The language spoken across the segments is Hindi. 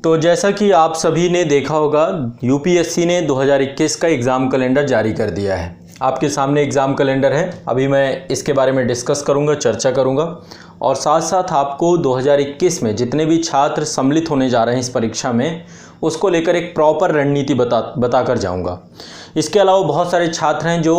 तो जैसा कि आप सभी ने देखा होगा, यूपीएससी ने 2021 का एग्ज़ाम कैलेंडर जारी कर दिया है। आपके सामने एग्ज़ाम कैलेंडर है। अभी मैं इसके बारे में डिस्कस करूंगा, चर्चा करूंगा और साथ साथ आपको 2021 में जितने भी छात्र सम्मिलित होने जा रहे हैं इस परीक्षा में, उसको लेकर एक प्रॉपर रणनीति बता कर जाऊँगा। इसके अलावा बहुत सारे छात्र हैं जो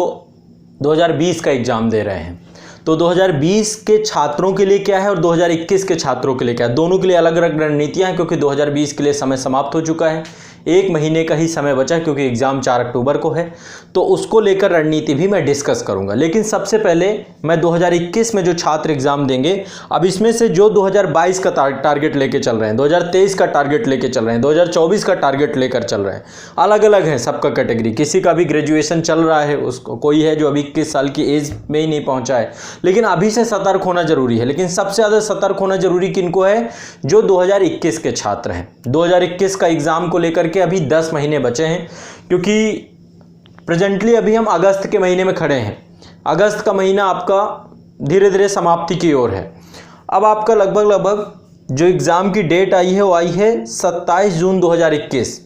2020 का एग्ज़ाम दे रहे हैं। तो 2020 के छात्रों के लिए क्या है और 2021 के छात्रों के लिए क्या है, दोनों के लिए अलग अलग रणनीतियां हैं, क्योंकि 2020 के लिए समय समाप्त हो चुका है। एक महीने का ही समय बचा है क्योंकि एग्ज़ाम 4 अक्टूबर को है। तो उसको लेकर रणनीति भी मैं डिस्कस करूंगा। लेकिन सबसे पहले मैं 2021 में जो छात्र एग्ज़ाम देंगे, अब इसमें से जो 2022 का टारगेट लेके चल रहे हैं, 2023 का टारगेट लेके चल रहे हैं, 2024 का टारगेट लेकर चल रहे हैं, अलग अलग है सबका कैटेगरी। किसी का भी ग्रेजुएशन चल रहा है, उसको कोई है जो अभी 21 साल की एज में ही नहीं पहुँचा है। लेकिन अभी से सतर्क होना जरूरी है। लेकिन सबसे ज़्यादा सतर्क होना जरूरी किनको है? जो 2021 के छात्र हैं। 2021 का एग्ज़ाम को लेकर के अभी 10 महीने बचे हैं, क्योंकि प्रेजेंटली अभी हम अगस्त के महीने में खड़े हैं। अगस्त का महीना आपका धीरे धीरे समाप्ति की ओर है। अब आपका लगभग जो एग्ज़ाम की डेट आई है वो आई है 27 जून 2021।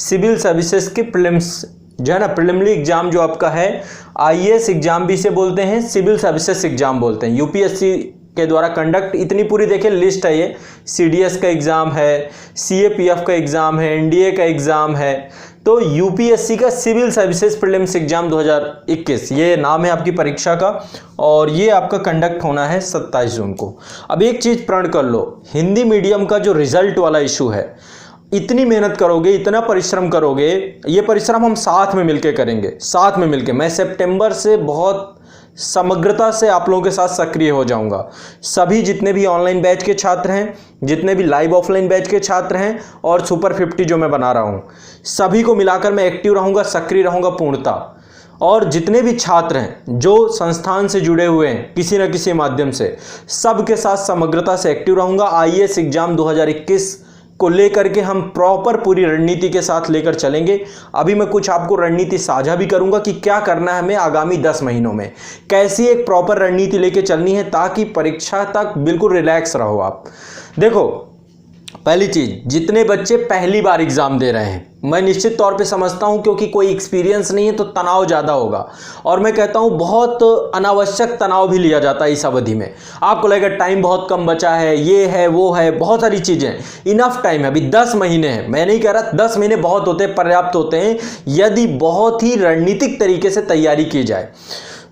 सिविल सर्विसेज के प्रीलिम्स जो है ना, प्रीलिमिनरी एग्जाम जो आपका है, आईएएस एग्जाम भी इसे बोलते हैं, सिविल सर्विसेज एग्जाम बोलते हैं, यूपीएससी के द्वारा कंडक्ट। इतनी पूरी देखिए लिस्ट है, ये सीडीएस का एग्जाम है, सीएपीएफ का एग्जाम है, एनडीए का एग्जाम है। तो यूपीएससी का सिविल सर्विसेज प्रीलिम्स एग्जाम 2021 ये नाम है आपकी परीक्षा का, और ये आपका कंडक्ट होना है 27 जून को। अब एक चीज़ प्रण कर लो, हिंदी मीडियम का जो रिजल्ट वाला इशू है, इतनी मेहनत करोगे, इतना परिश्रम करोगे, ये परिश्रम हम साथ में मिलके करेंगे, साथ में मिलके। मैं सितंबर से बहुत समग्रता से आप लोगों के साथ सक्रिय हो जाऊंगा। सभी जितने भी ऑनलाइन बैच के छात्र हैं, जितने भी लाइव ऑफलाइन बैच के छात्र हैं, और सुपर 50 जो मैं बना रहा हूं, सभी को मिलाकर मैं एक्टिव रहूंगा, सक्रिय रहूंगा पूर्णतः। और जितने भी छात्र हैं जो संस्थान से जुड़े हुए हैं किसी न किसी माध्यम से, सबके साथ समग्रता से एक्टिव रहूंगा। आईएएस एग्जाम 2021 को लेकर के हम प्रॉपर पूरी रणनीति के साथ लेकर चलेंगे। अभी मैं कुछ आपको रणनीति साझा भी करूंगा कि क्या करना है हमें आगामी 10 महीनों में, कैसी एक प्रॉपर रणनीति लेके चलनी है ताकि परीक्षा तक बिल्कुल रिलैक्स रहो आप। देखो, पहली चीज, जितने बच्चे पहली बार एग्जाम दे रहे हैं, मैं निश्चित तौर पे समझता हूं क्योंकि कोई एक्सपीरियंस नहीं है तो तनाव ज़्यादा होगा, और मैं कहता हूं बहुत अनावश्यक तनाव भी लिया जाता है इस अवधि में। आपको लगेगा टाइम बहुत कम बचा है, ये है वो है, बहुत सारी चीज़ें। इनफ टाइम है, अभी 10 महीने हैं। मैं नहीं कह रहा 10 महीने बहुत होते हैं, पर्याप्त होते हैं यदि बहुत ही रणनीतिक तरीके से तैयारी की जाए।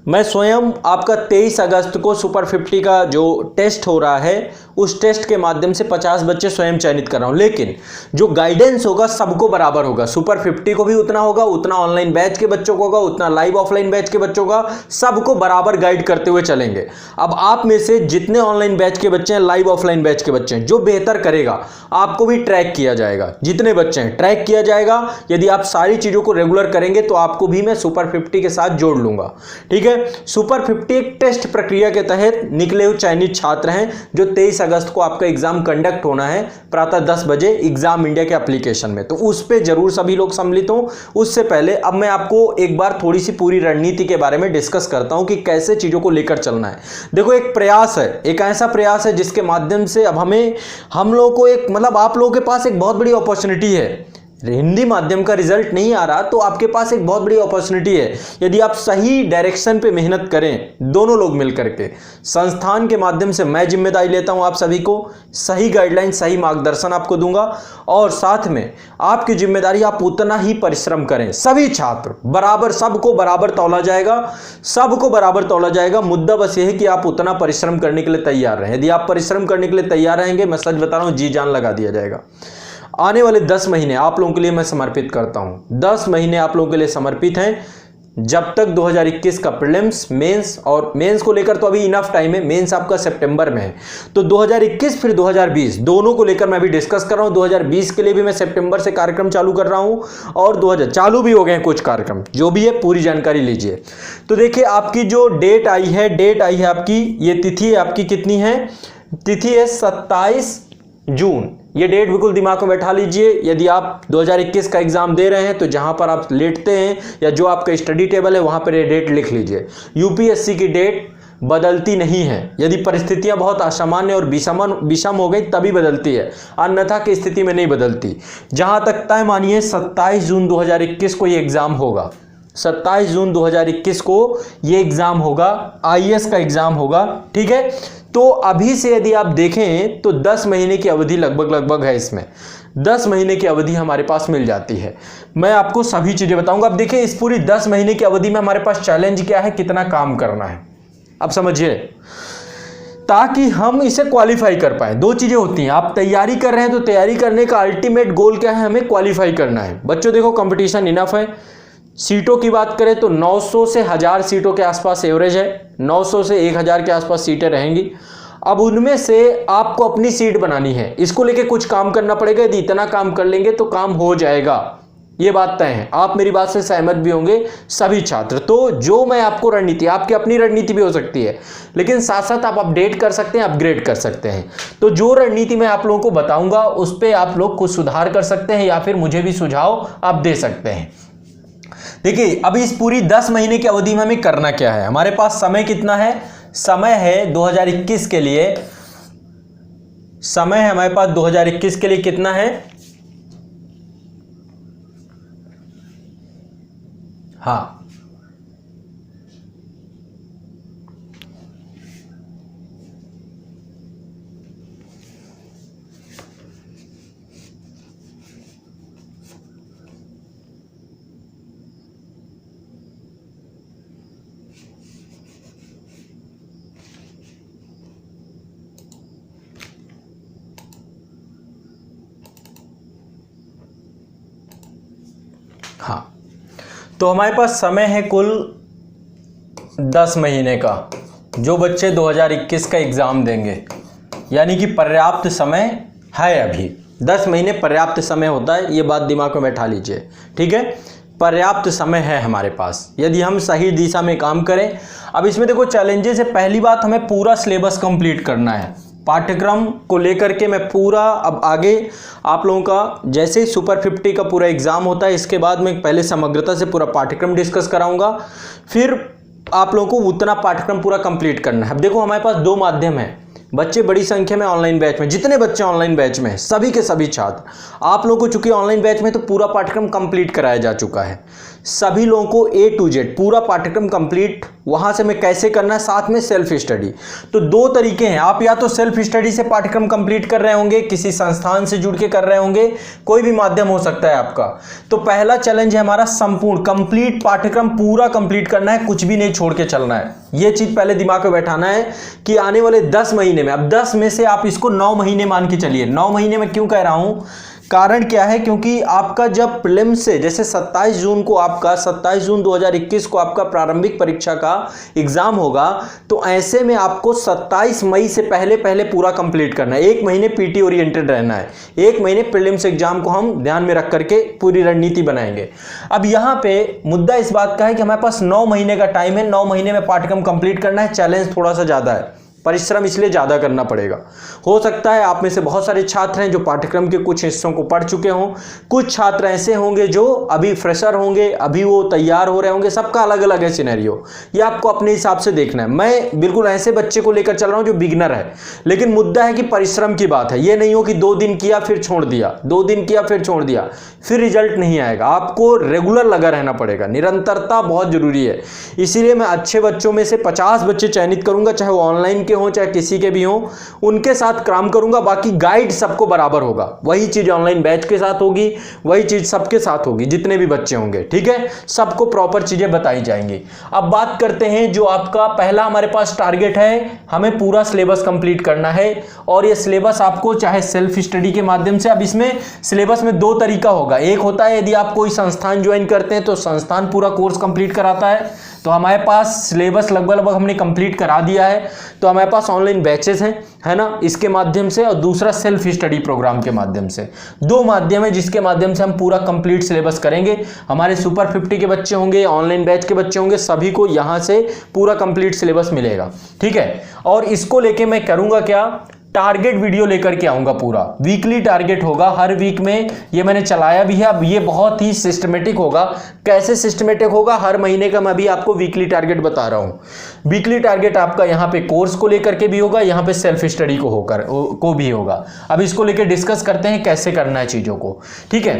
मैं स्वयं आपका 23 अगस्त को सुपर 50 का जो टेस्ट हो रहा है, उस टेस्ट के माध्यम से 50 बच्चे स्वयं चयनित कर रहा हूं। लेकिन जो गाइडेंस होगा सबको बराबर होगा, सुपर 50 को भी उतना होगा, उतना ऑनलाइन बैच के बच्चों को होगा, उतना लाइव ऑफलाइन बैच के बच्चों का, सबको बराबर गाइड करते हुए चलेंगे। अब आप में से जितने ऑनलाइन बैच के बच्चे हैं, लाइव ऑफलाइन बैच के बच्चे हैं, जो बेहतर करेगा आपको भी ट्रैक किया जाएगा। जितने बच्चे हैं ट्रैक किया जाएगा। यदि आप सारी चीज़ों को रेगुलर करेंगे तो आपको भी मैं सुपर 50 के साथ जोड़ लूंगा। ठीक है, सुपर 50 एक टेस्ट प्रक्रिया के तहत निकले हुए चयनित छात्र हैं जो 23 अगस्त को आपका एग्जाम कंडक्ट होना है प्रातः 10 बजे एग्जाम इंडिया के एप्लीकेशन में। तो उस पे जरूर सभी लोग सम्मिलित हों। उससे पहले अब मैं आपको एक बार थोड़ी सी पूरी रणनीति के बारे में डिस्कस करता हूं कि कैसे चीजों को लेकर चलना है। देखो, एक प्रयास है, एक ऐसा प्रयास है जिसके माध्यम से अब हम लोगों को एक आप लोगों के पास एक बहुत बड़ी अपॉर्चुनिटी है। हिंदी माध्यम का रिजल्ट नहीं आ रहा तो आपके पास एक बहुत बड़ी अपॉर्चुनिटी है। यदि आप सही डायरेक्शन पे मेहनत करें, दोनों लोग मिलकर के, संस्थान के माध्यम से मैं जिम्मेदारी लेता हूं आप सभी को, सही गाइडलाइन, सही मार्गदर्शन आपको दूंगा, और साथ में आपकी जिम्मेदारी आप उतना ही परिश्रम करें। सभी छात्र बराबर, सबको बराबर तौला जाएगा, सबको बराबर तौला जाएगा। मुद्दा बस यह है कि आप उतना परिश्रम करने के लिए तैयार रहें। यदि आप परिश्रम करने के लिए तैयार रहेंगे, मैं सच बता रहा हूं, जी जान लगा दिया जाएगा। आने वाले 10 महीने आप लोगों के लिए मैं समर्पित करता हूं। 10 महीने आप लोगों के लिए समर्पित हैं, जब तक 2021 का प्रीलिम्स, मेंस, और मेंस को लेकर तो अभी इनफ टाइम है, मेंस आपका सितंबर में है। तो 2021 फिर 2020 दोनों को लेकर मैं अभी डिस्कस कर रहा हूं। 2020 के लिए भी मैं सितंबर से कार्यक्रम चालू कर रहा हूं, और 2000 चालू भी हो गए हैं कुछ कार्यक्रम, जो भी है पूरी जानकारी लीजिए। तो देखिए, आपकी जो डेट आई है आपकी, ये तिथि आपकी कितनी है? तिथि है 27 जून। ये डेट बिल्कुल दिमाग में बैठा लीजिए। यदि आप 2021 का एग्जाम दे रहे हैं तो जहां पर आप लेटते हैं या जो आपका स्टडी टेबल है वहां पर ये डेट लिख लीजिए। यूपीएससी की डेट बदलती नहीं है। यदि परिस्थितियां बहुत असामान्य और विषम हो गई तभी बदलती है, अन्यथा की स्थिति में नहीं बदलती। जहां तक तय मानिए 27 जून 2021 को ये एग्जाम होगा, 27 जून 2021 को ये एग्जाम होगा, आईएएस का एग्जाम होगा। ठीक है, तो अभी से यदि आप देखें तो 10 महीने की अवधि लगभग है, इसमें 10 महीने की अवधि हमारे पास मिल जाती है। मैं आपको सभी चीजें बताऊंगा। अब देखिए इस पूरी 10 महीने की अवधि में हमारे पास चैलेंज क्या है, कितना काम करना है, अब समझिए, ताकि हम इसे क्वालिफाई कर पाए। दो चीजें होती हैं, आप तैयारी कर रहे हैं तो तैयारी करने का अल्टीमेट गोल क्या है, हमें क्वालिफाई करना है। बच्चों देखो कंपटीशन इनफ है। सीटों की बात करें तो 900 से 1000 सीटों के आसपास एवरेज है, 900 से 1000 के आसपास सीटें रहेंगी। अब उनमें से आपको अपनी सीट बनानी है, इसको लेके कुछ काम करना पड़ेगा। यदि इतना काम कर लेंगे तो काम हो जाएगा, ये बात तय है। आप मेरी बात से सहमत भी होंगे सभी छात्र। तो जो मैं आपको रणनीति, आपकी अपनी रणनीति भी हो सकती है, लेकिन साथ साथ आप अपडेट कर सकते हैं, अपग्रेड कर सकते हैं। तो जो रणनीति मैं आप लोगों को बताऊंगा उस पर आप लोग कुछ सुधार कर सकते हैं या फिर मुझे भी सुझाव आप दे सकते हैं। देखिए अभी इस पूरी 10 महीने की अवधि में हमें करना क्या है। हमारे पास समय कितना है, समय है 2021 के लिए, समय है हमारे पास 2021 के लिए कितना है, हाँ हाँ, तो हमारे पास समय है कुल 10 महीने का, जो बच्चे 2021 का एग्ज़ाम देंगे, यानी कि पर्याप्त समय है। अभी 10 महीने पर्याप्त समय होता है, ये बात दिमाग में बैठा लीजिए। ठीक है, पर्याप्त समय है हमारे पास यदि हम सही दिशा में काम करें। अब इसमें देखो चैलेंजेस है। पहली बात, हमें पूरा सिलेबस कंप्लीट करना है। पाठ्यक्रम को लेकर के मैं पूरा, अब आगे आप लोगों का जैसे ही सुपर 50 का पूरा एग्ज़ाम होता है, इसके बाद मैं पहले समग्रता से पूरा पाठ्यक्रम डिस्कस कराऊंगा, फिर आप लोगों को उतना पाठ्यक्रम पूरा कंप्लीट करना है। अब देखो हमारे पास दो माध्यम है, बच्चे बड़ी संख्या में ऑनलाइन बैच में, जितने बच्चे ऑनलाइन बैच में सभी के सभी छात्र, आप लोगों को चूंकि ऑनलाइन बैच में तो पूरा पाठ्यक्रम कंप्लीट कराया जा चुका है। सभी लोगों को A to Z पूरा पाठ्यक्रम कंप्लीट वहां से मैं कैसे करना है, साथ में सेल्फ स्टडी। तो दो तरीके हैं, आप या तो सेल्फ स्टडी से पाठ्यक्रम कंप्लीट कर रहे होंगे, किसी संस्थान से जुड़ के कर रहे होंगे, कोई भी माध्यम हो सकता है आपका। तो पहला चैलेंज है हमारा संपूर्ण कंप्लीट पाठ्यक्रम पूरा कंप्लीट करना है, कुछ भी नहीं छोड़ के चलना है। यह चीज पहले दिमाग में बैठाना है कि आने वाले 10 महीने में, अब 10 में से आप इसको 9 महीने मान के चलिए। 9 महीने में क्यों कह रहा हूं, कारण क्या है, क्योंकि आपका जब प्रीलिम्स से जैसे 27 जून को आपका 27 जून 2021 को आपका प्रारंभिक परीक्षा का एग्जाम होगा, तो ऐसे में आपको 27 मई से पहले पहले पूरा कंप्लीट करना है। 1 महीने पीटी ओरिएंटेड रहना है, 1 महीने प्रीलिम्स एग्जाम को हम ध्यान में रख करके पूरी रणनीति बनाएंगे। अब यहाँ पे मुद्दा इस बात का है कि हमारे पास 9 महीने का टाइम है, 9 महीने में पाठ्यक्रम कंप्लीट करना है। चैलेंज थोड़ा सा ज्यादा है, परिश्रम इसलिए ज़्यादा करना पड़ेगा। हो सकता है आप में से बहुत सारे छात्र हैं जो पाठ्यक्रम के कुछ हिस्सों को पढ़ चुके हों, कुछ छात्र ऐसे होंगे जो अभी फ्रेशर होंगे, अभी वो तैयार हो रहे होंगे। सबका अलग अलग है सिनेरियो, ये आपको अपने हिसाब से देखना है। मैं बिल्कुल ऐसे बच्चे को लेकर चल रहा हूँ जो बिगिनर है, लेकिन मुद्दा है कि परिश्रम की बात है। ये नहीं हो कि 2 दिन किया फिर छोड़ दिया, 2 दिन किया फिर छोड़ दिया, फिर रिजल्ट नहीं आएगा। आपको रेगुलर लगा रहना पड़ेगा, निरंतरता बहुत जरूरी है। इसीलिए मैं अच्छे बच्चों में से 50 बच्चे चयनित करूंगा, चाहे वो ऑनलाइन के हो चाहे किसी के भी हो, उनके साथ काम करूंगा। बाकी गाइड सबको बराबर होगा, वही चीज ऑनलाइन बैच के साथ होगी, वही चीज सबके साथ होगी, जितने भी बच्चे होंगे। ठीक है, सबको प्रॉपर चीजें बताई जाएंगी। अब बात करते हैं जो आपका पहला हमारे पास टारगेट है, हमें पूरा सिलेबस कंप्लीट करना है। और ये सिलेबस आपको चाहे सेल्फ स्टडी के माध्यम से, अब इसमें सिलेबस में 2 तरीका होगा। एक होता है यदि आप कोई संस्थान ज्वाइन करते हैं तो संस्थान पूरा कोर्स कंप्लीट कराता है, तो हमारे पास सिलेबस लगभग हमने कंप्लीट करा दिया है, तो हमारे पास ऑनलाइन बैचेस हैं, है ना, इसके माध्यम से। और दूसरा सेल्फ स्टडी प्रोग्राम के माध्यम से। 2 माध्यम है जिसके माध्यम से हम पूरा कंप्लीट सिलेबस करेंगे। हमारे सुपर 50 के बच्चे होंगे, ऑनलाइन बैच के बच्चे होंगे, सभी को यहाँ से पूरा कंप्लीट सिलेबस मिलेगा। ठीक है, और इसको लेके मैं करूँगा क्या, टारगेट वीडियो लेकर के आऊंगा, पूरा वीकली टारगेट होगा हर वीक में। ये मैंने चलाया भी है, अब ये बहुत ही सिस्टमेटिक होगा। कैसे सिस्टमेटिक होगा, हर महीने का मैं भी आपको वीकली टारगेट बता रहा हूं। वीकली टारगेट आपका यहाँ पे कोर्स को लेकर के भी होगा, यहाँ पे सेल्फ स्टडी को भी होगा। अब इसको लेकर डिस्कस करते हैं कैसे करना है चीजों को, ठीक है।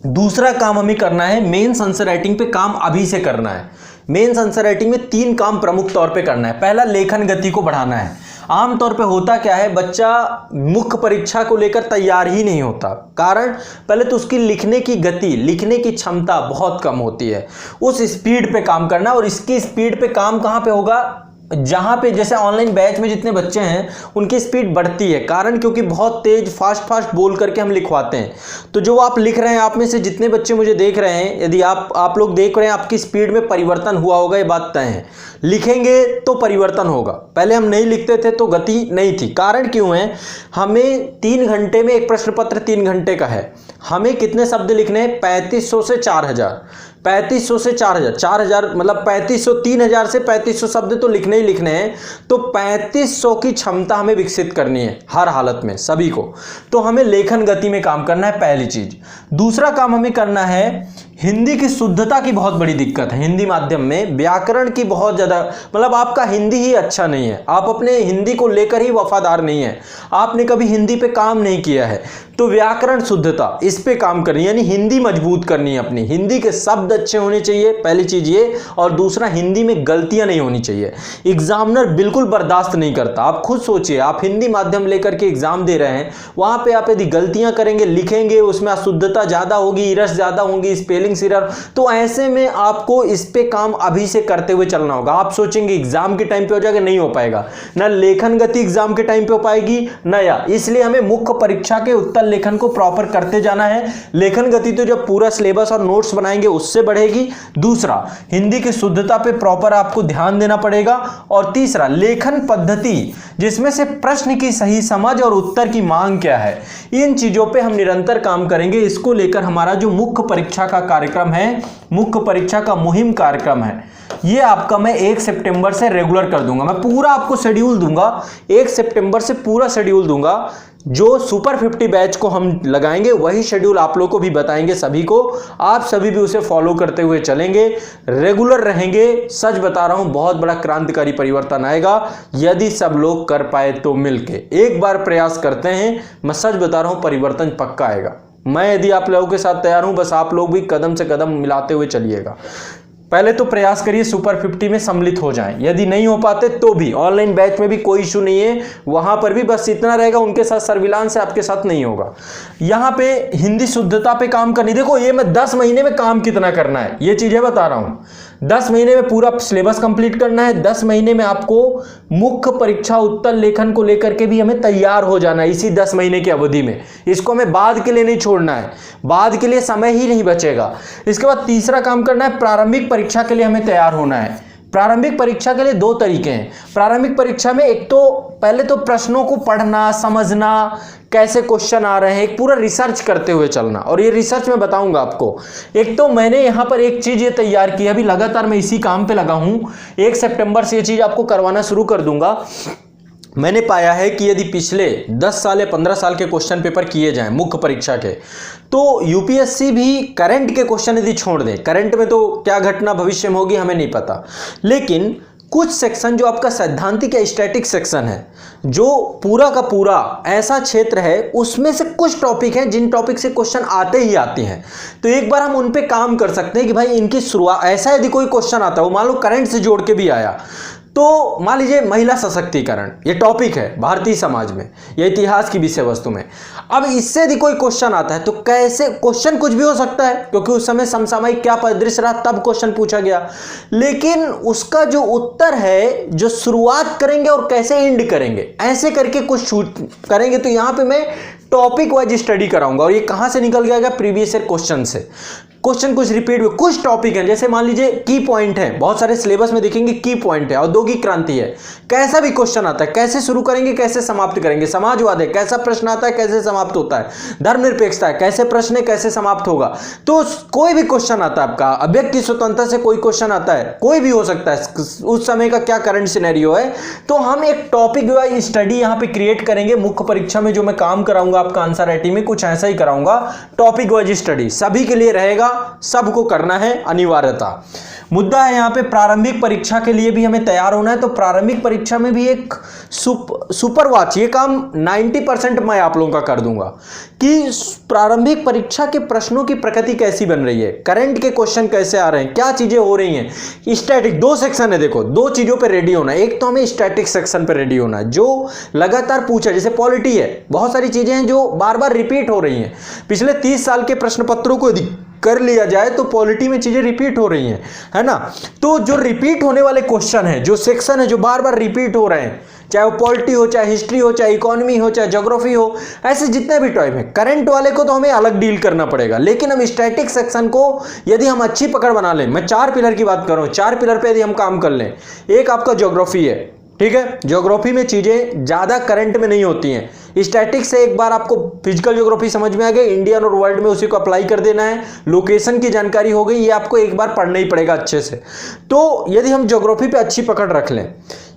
दूसरा काम हमें करना है, मेंस आंसर राइटिंग पे काम अभी से करना है। मेंस आंसर राइटिंग में 3 काम प्रमुख तौर पे करना है। पहला, लेखन गति को बढ़ाना है। आमतौर पे होता क्या है, बच्चा मुख्य परीक्षा को लेकर तैयार ही नहीं होता। कारण, पहले तो उसकी लिखने की गति, लिखने की क्षमता बहुत कम होती है। उस स्पीड पे काम करना, और इसकी स्पीड पे काम कहाँ पे होगा, जहां पे जैसे ऑनलाइन बैच में जितने बच्चे हैं उनकी स्पीड बढ़ती है। कारण, क्योंकि बहुत तेज फास्ट बोल करके हम लिखवाते हैं। तो जो आप लिख रहे हैं, आप में से जितने बच्चे मुझे देख रहे हैं, यदि आप लोग देख रहे हैं, आपकी स्पीड में परिवर्तन हुआ होगा, ये बात तय है। लिखेंगे तो परिवर्तन होगा। पहले हम नहीं लिखते थे तो गति नहीं थी। कारण क्यों है, हमें 3 घंटे में एक प्रश्न पत्र 3 घंटे का है, हमें कितने शब्द लिखने हैं, 3500 से 4000, 3500 से 4000, 4000 मतलब 3500, 3000 से 3500 शब्द तो लिखने ही लिखने हैं। तो 3500 की क्षमता हमें विकसित करनी है हर हालत में, सभी को। तो हमें लेखन गति में काम करना है, पहली चीज। दूसरा काम हमें करना है, हिंदी की शुद्धता की बहुत बड़ी दिक्कत है। हिंदी माध्यम में व्याकरण की बहुत ज्यादा, मतलब आपका हिंदी ही अच्छा नहीं है, आप अपने हिंदी को लेकर ही वफादार नहीं है, आपने कभी हिंदी पे काम नहीं किया है। तो व्याकरण शुद्धता, इस पे काम करनी, यानी हिंदी मजबूत करनी है अपनी। हिंदी के शब्द अच्छे होने चाहिए, पहली चीज ये। और दूसरा, हिंदी में गलतियां नहीं होनी चाहिए। एग्जामिनर बिल्कुल बर्दाश्त नहीं करता। आप खुद सोचिए, आप हिंदी माध्यम लेकर के एग्जाम दे रहे हैं, वहां पे आप यदि गलतियां करेंगे, लिखेंगे, उसमें अशुद्धता ज्यादा होगी, इरस ज्यादा होंगी, स्पेलिंग एरर, तो ऐसे में आपको इस पे काम अभी से करते हुए चलना होगा। आप सोचेंगे एग्जाम के टाइम पे हो जाएगा, नहीं हो पाएगा। ना लेखन गति एग्जाम के टाइम पे हो पाएगी ना, या इसलिए हमें मुख्य परीक्षा के उत्तर लेखन को प्रॉपर करते जाना है। लेखन गति तो जब पूरा सिलेबस और नोट्स बनाएंगे उससे बढ़ेगी। दूसरा, हिंदी की शुद्धता पे प्रॉपर आपको ध्यान देना पड़ेगा। और तीसरा, लेखन पद्धति, जिसमें से प्रश्न की सही समझ और उत्तर की मांग क्या है, इन चीजों पे हम निरंतर काम करेंगे। इसको लेकर हमारा जो मुख्य परीक्षा का कार्यक्रम है, मुख्य परीक्षा का मुहिम कार्यक्रम है, ये आपका मैं 1 सितंबर से रेगुलर कर दूंगा। मैं पूरा आपको शेड्यूल दूंगा, 1 सितंबर से पूरा शेड्यूल दूंगा। जो सुपर 50 बैच को हम लगाएंगे वही शेड्यूल आप लोगों को भी बताएंगे, सभी को। आप सभी भी उसे फॉलो करते हुए चलेंगे, रेगुलर रहेंगे। सच बता रहा हूं, बहुत बड़ा क्रांतिकारी परिवर्तन आएगा यदि सब लोग कर पाए तो मिलके। एक बार प्रयास करते हैं, मैं सच बता रहा हूं, परिवर्तन पक्का आएगा। मैं यदि आप लोगों के साथ तैयार हूं, बस आप लोग भी कदम से कदम मिलाते हुए चलिएगा। पहले तो प्रयास करिए सुपर 50 में सम्मिलित हो जाएं। यदि नहीं हो पाते तो भी ऑनलाइन बैच में भी कोई इशू नहीं है, वहां पर भी बस इतना रहेगा, उनके साथ सर्विलांस है, आपके साथ नहीं होगा। यहां पे हिंदी शुद्धता पे काम करनी, देखो ये मैं 10 महीने में काम कितना करना है ये चीजें बता रहा हूं। 10 महीने में पूरा सिलेबस कंप्लीट करना है। 10 महीने में आपको मुख्य परीक्षा उत्तर लेखन को लेकर के भी हमें तैयार हो जाना है इसी 10 महीने की अवधि में। इसको हमें बाद के लिए नहीं छोड़ना है, बाद के लिए समय ही नहीं बचेगा। इसके बाद तीसरा काम करना है, प्रारंभिक परीक्षा के लिए हमें तैयार होना है। प्रारंभिक परीक्षा के लिए 2 तरीके हैं। प्रारंभिक परीक्षा में एक तो पहले तो प्रश्नों को पढ़ना, समझना, कैसे क्वेश्चन आ रहे हैं, एक पूरा रिसर्च करते हुए चलना। और ये रिसर्च मैं बताऊंगा आपको। एक तो मैंने यहाँ पर एक चीज ये तैयार की, अभी लगातार मैं इसी काम पे लगा हूं। 1 सितंबर से ये चीज आपको करवाना शुरू कर दूंगा। मैंने पाया है कि यदि पिछले 10 साल या 15 साल के क्वेश्चन पेपर किए जाएं मुख्य परीक्षा के, तो यूपीएससी भी करंट के क्वेश्चन यदि छोड़ दें, करंट में तो क्या घटना भविष्य में होगी हमें नहीं पता, लेकिन कुछ सेक्शन जो आपका सैद्धांतिक या स्टैटिक सेक्शन है, जो पूरा का पूरा ऐसा क्षेत्र है, उसमें से कुछ टॉपिक हैं जिन टॉपिक से क्वेश्चन आते ही आते हैं। तो एक बार हम उन पे काम कर सकते हैं कि भाई इनकी शुरुआत, ऐसा यदि कोई क्वेश्चन आता हो, मान लो करंट से जोड़ के भी आया, तो मान लीजिए महिला सशक्तिकरण ये टॉपिक है भारतीय समाज में या इतिहास की विषय वस्तु में। अब इससे यदि कोई क्वेश्चन आता है तो कैसे, क्वेश्चन कुछ भी हो सकता है क्योंकि उस समय समसामयिक क्या परिदृश्य रहा तब क्वेश्चन पूछा गया, लेकिन उसका जो उत्तर है, जो शुरुआत करेंगे और कैसे एंड करेंगे, ऐसे करके कुछ शूट करेंगे। तो यहाँ पे मैं टॉपिक वाइज स्टडी कराऊंगा और ये कहां से निकल जाएगा, प्रीवियस ईयर क्वेश्चन से। क्वेश्चन कुछ रिपीट हुए, कुछ टॉपिक हैं जैसे मान लीजिए की पॉइंट है, बहुत सारे सिलेबस में देखेंगे की पॉइंट है, औद्योगिक क्रांति है, कैसा भी क्वेश्चन आता है, कैसे शुरू करेंगे कैसे समाप्त करेंगे, समाजवाद है, कैसा प्रश्न आता है कैसे समाप्त होता है, धर्मनिरपेक्षता है, कैसे प्रश्न है कैसे समाप्त होगा। तो कोई भी क्वेश्चन आता है आपका, अभिव्यक्ति स्वतंत्रता से कोई क्वेश्चन आता है, कोई भी हो सकता है, उस समय का क्या करंट सिनेरियो है, तो हम एक टॉपिक वाइज स्टडी यहां पे क्रिएट करेंगे। मुख्य परीक्षा में जो मैं काम कराऊंगा आपका आंसर राइटिंग में कुछ ऐसा ही कराऊंगा, टॉपिक वाइज स्टडी सभी के लिए रहेगा, सबको करना है अनिवार्यता। मुद्दा है यहाँ पे प्रारंभिक परीक्षा के लिए भी हमें तैयार होना है, तो प्रारंभिक परीक्षा में भी एक सुपर वॉच, ये काम 90% मैं आप लोगों का कर दूंगा कि प्रारंभिक परीक्षा के प्रश्नों की प्रकृति कैसी बन रही है, करंट के क्वेश्चन कैसे आ रहे हैं, क्या चीजें हो रही हैं। स्टैटिक 2 सेक्शन है, देखो 2 चीजों पे रेडी होना है। एक तो हमें स्टैटिक सेक्शन पे रेडी होना है जो लगातार पूछा, जैसे पॉलिटी है, बहुत सारी चीजें हैं जो बार बार रिपीट हो रही हैं। पिछले 30 साल के प्रश्न पत्रों को कर लिया जाए तो पॉलिटी में चीजें रिपीट हो रही हैं, है ना। तो जो रिपीट होने वाले क्वेश्चन है, जो सेक्शन है जो बार बार रिपीट हो रहे हैं, चाहे वो पॉलिटी हो, चाहे हिस्ट्री हो, चाहे इकोनॉमी हो, चाहे ज्योग्राफी हो, ऐसे जितने भी टॉपिक हैं, करंट वाले को तो हमें अलग डील करना पड़ेगा। लेकिन हम स्टैटिक सेक्शन को यदि हम अच्छी पकड़ बना लें, मैं 4 पिलर की बात कर रहा हूं, 4 पिलर पे यदि हम काम कर लें, एक आपका ज्योग्राफी है, ठीक है, ज्योग्राफी में चीजें ज्यादा करंट में नहीं होती हैं। स्टैटिक से एक बार आपको फिजिकल ज्योग्राफी समझ में आ गई, इंडियन और वर्ल्ड में उसी को अप्लाई कर देना है, लोकेशन की जानकारी हो गई, ये आपको एक बार पढ़ना ही पड़ेगा अच्छे से। तो यदि हम ज्योग्राफी पे अच्छी पकड़ रख लें,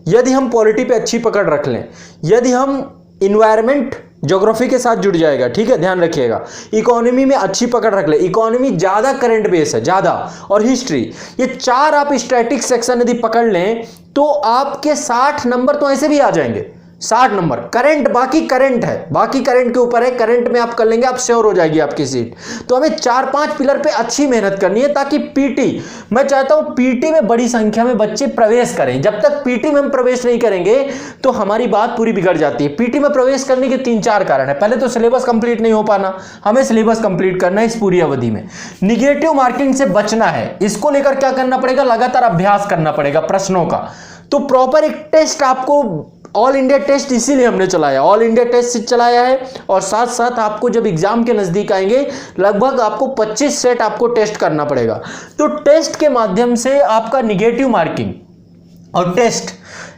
यदि हम पॉलिटी पे अच्छी पकड़ रख लें, यदि हम इन्वायरमेंट ज्योग्राफी के साथ जुड़ जाएगा, ठीक है, ध्यान रखिएगा। इकोनॉमी में अच्छी पकड़ रख ले, इकोनॉमी ज्यादा करंट बेस है ज्यादा, और हिस्ट्री, ये 4 आप स्टैटिक सेक्शन यदि पकड़ लें तो आपके 60 नंबर तो ऐसे भी आ जाएंगे, 60 नंबर। करंट, बाकी करंट है, बाकी करंट के ऊपर है, करंट में आप कर लेंगे, आप श्योर हो जाएगी आपकी सीट। तो हमें 4-5 पिलर पे अच्छी मेहनत करनी है ताकि पीटी, मैं चाहता हूं पीटी में बड़ी संख्या में बच्चे प्रवेश करें। जब तक पीटी में हम प्रवेश नहीं करेंगे तो हमारी बात पूरी बिगड़ जाती है। पीटी में प्रवेश करने के 3-4 कारण है। पहले तो सिलेबस कंप्लीट नहीं हो पाना, हमें सिलेबस कंप्लीट करना है इस पूरी अवधि में। निगेटिव मार्किंग से बचना है, इसको लेकर क्या करना पड़ेगा, लगातार अभ्यास करना पड़ेगा प्रश्नों का। तो प्रॉपर एक टेस्ट आपको, ऑल इंडिया टेस्ट इसीलिए हमने चलाया, ऑल इंडिया टेस्ट चलाया है, और साथ साथ आपको जब एग्जाम के नजदीक आएंगे लगभग आपको 25 सेट आपको टेस्ट करना पड़ेगा। तो टेस्ट के माध्यम से आपका निगेटिव मार्किंग और टेस्ट,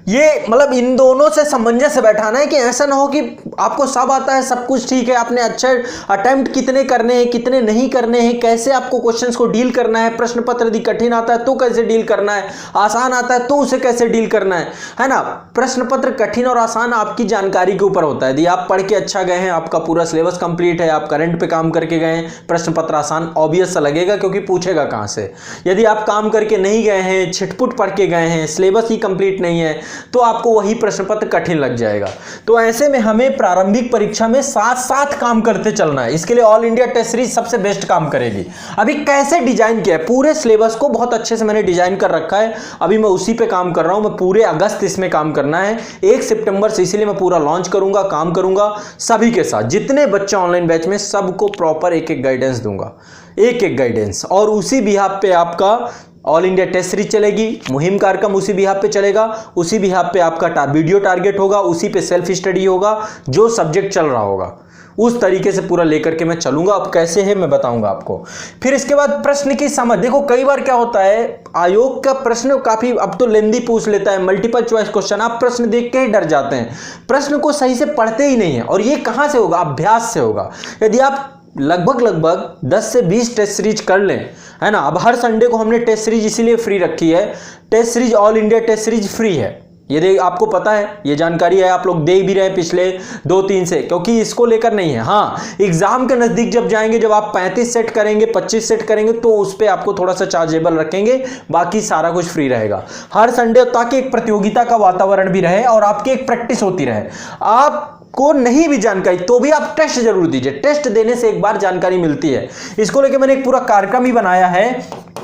ये मतलब इन दोनों से सामंजस्य बैठाना है कि ऐसा ना हो कि आपको सब आता है, सब कुछ ठीक है, आपने अच्छे अटेम्प्ट कितने करने हैं कितने नहीं करने हैं, कैसे आपको क्वेश्चंस को डील करना है, प्रश्न पत्र यदि कठिन आता है तो कैसे डील करना है, आसान आता है तो उसे कैसे डील करना है ना। प्रश्न पत्र कठिन और आसान आपकी जानकारी के ऊपर होता है। यदि आप पढ़ के अच्छा गए हैं, आपका पूरा सिलेबस कंप्लीट है, आप करंट पे काम करके गए हैं, प्रश्न पत्र आसान ऑब्वियस सा लगेगा क्योंकि पूछेगा कहाँ से। यदि आप काम करके नहीं गए हैं, छिटपुट पढ़ के गए हैं, सिलेबस ही कंप्लीट नहीं है, तो आपको वही प्रश्न पत्र कठिन लग जाएगा। तो ऐसे में हमें प्रारंभिक परीक्षा में साथ साथ काम करते चलना है। इसके लिए ऑल इंडिया टेस्ट सीरीज सबसे बेस्ट काम करेगी। अभी कैसे डिजाइन किया है, पूरे सिलेबस को बहुत अच्छे से मैंने डिजाइन कर रखा है, अभी मैं उसी पे काम कर रहा हूं। मैं पूरे अगस्त इसमें काम करना है, 1 सितंबर से, इसीलिए मैं पूरा लॉन्च करूंगा, काम करूंगा सभी के साथ, जितने बच्चे ऑनलाइन बैच में सबको प्रॉपर एक गाइडेंस दूंगा, एक गाइडेंस। और उसी बिहाफ पे आपका ऑल इंडिया टेस्ट सीरीज चलेगी, मुहिम कार्यक्रम उसी बिहाफ पे चलेगा, उसी बिहाफ पे आपका वीडियो टारगेट होगा, उसी पे सेल्फ स्टडी होगा, जो सब्जेक्ट चल रहा होगा उस तरीके से पूरा लेकर के मैं चलूंगा। अब कैसे है मैं बताऊंगा आपको। फिर इसके बाद प्रश्न की समझ, देखो कई बार क्या होता है, आयोग का प्रश्न काफी अब तो लेंदी पूछ लेता है, मल्टीपल चॉइस क्वेश्चन, आप प्रश्न देख के ही डर जाते हैं, प्रश्न को सही से पढ़ते ही नहीं है। और ये कहां से होगा, अभ्यास से होगा। यदि आप लगभग 10 से 20 टेस्ट सीरीज कर लें, है ना। अब हर संडे को हमने टेस्ट सीरीज इसीलिए फ्री रखी है, test series all India test series free है, ये आपको पता है, ये जानकारी है, आप लोग देख भी रहे हैं पिछले 2-3 से, क्योंकि इसको लेकर नहीं है। हाँ, एग्जाम के नजदीक जब जाएंगे, जब आप 35 सेट करेंगे, 25 सेट करेंगे, तो उस पर आपको थोड़ा सा चार्जेबल रखेंगे, बाकी सारा कुछ फ्री रहेगा हर संडे, ताकि एक प्रतियोगिता का वातावरण भी रहे और आपकी एक प्रैक्टिस होती रहे। आप को नहीं भी जानकारी तो भी आप टेस्ट जरूर दीजिए, टेस्ट देने से एक बार जानकारी मिलती है। इसको लेके मैंने एक पूरा कार्यक्रम ही बनाया है,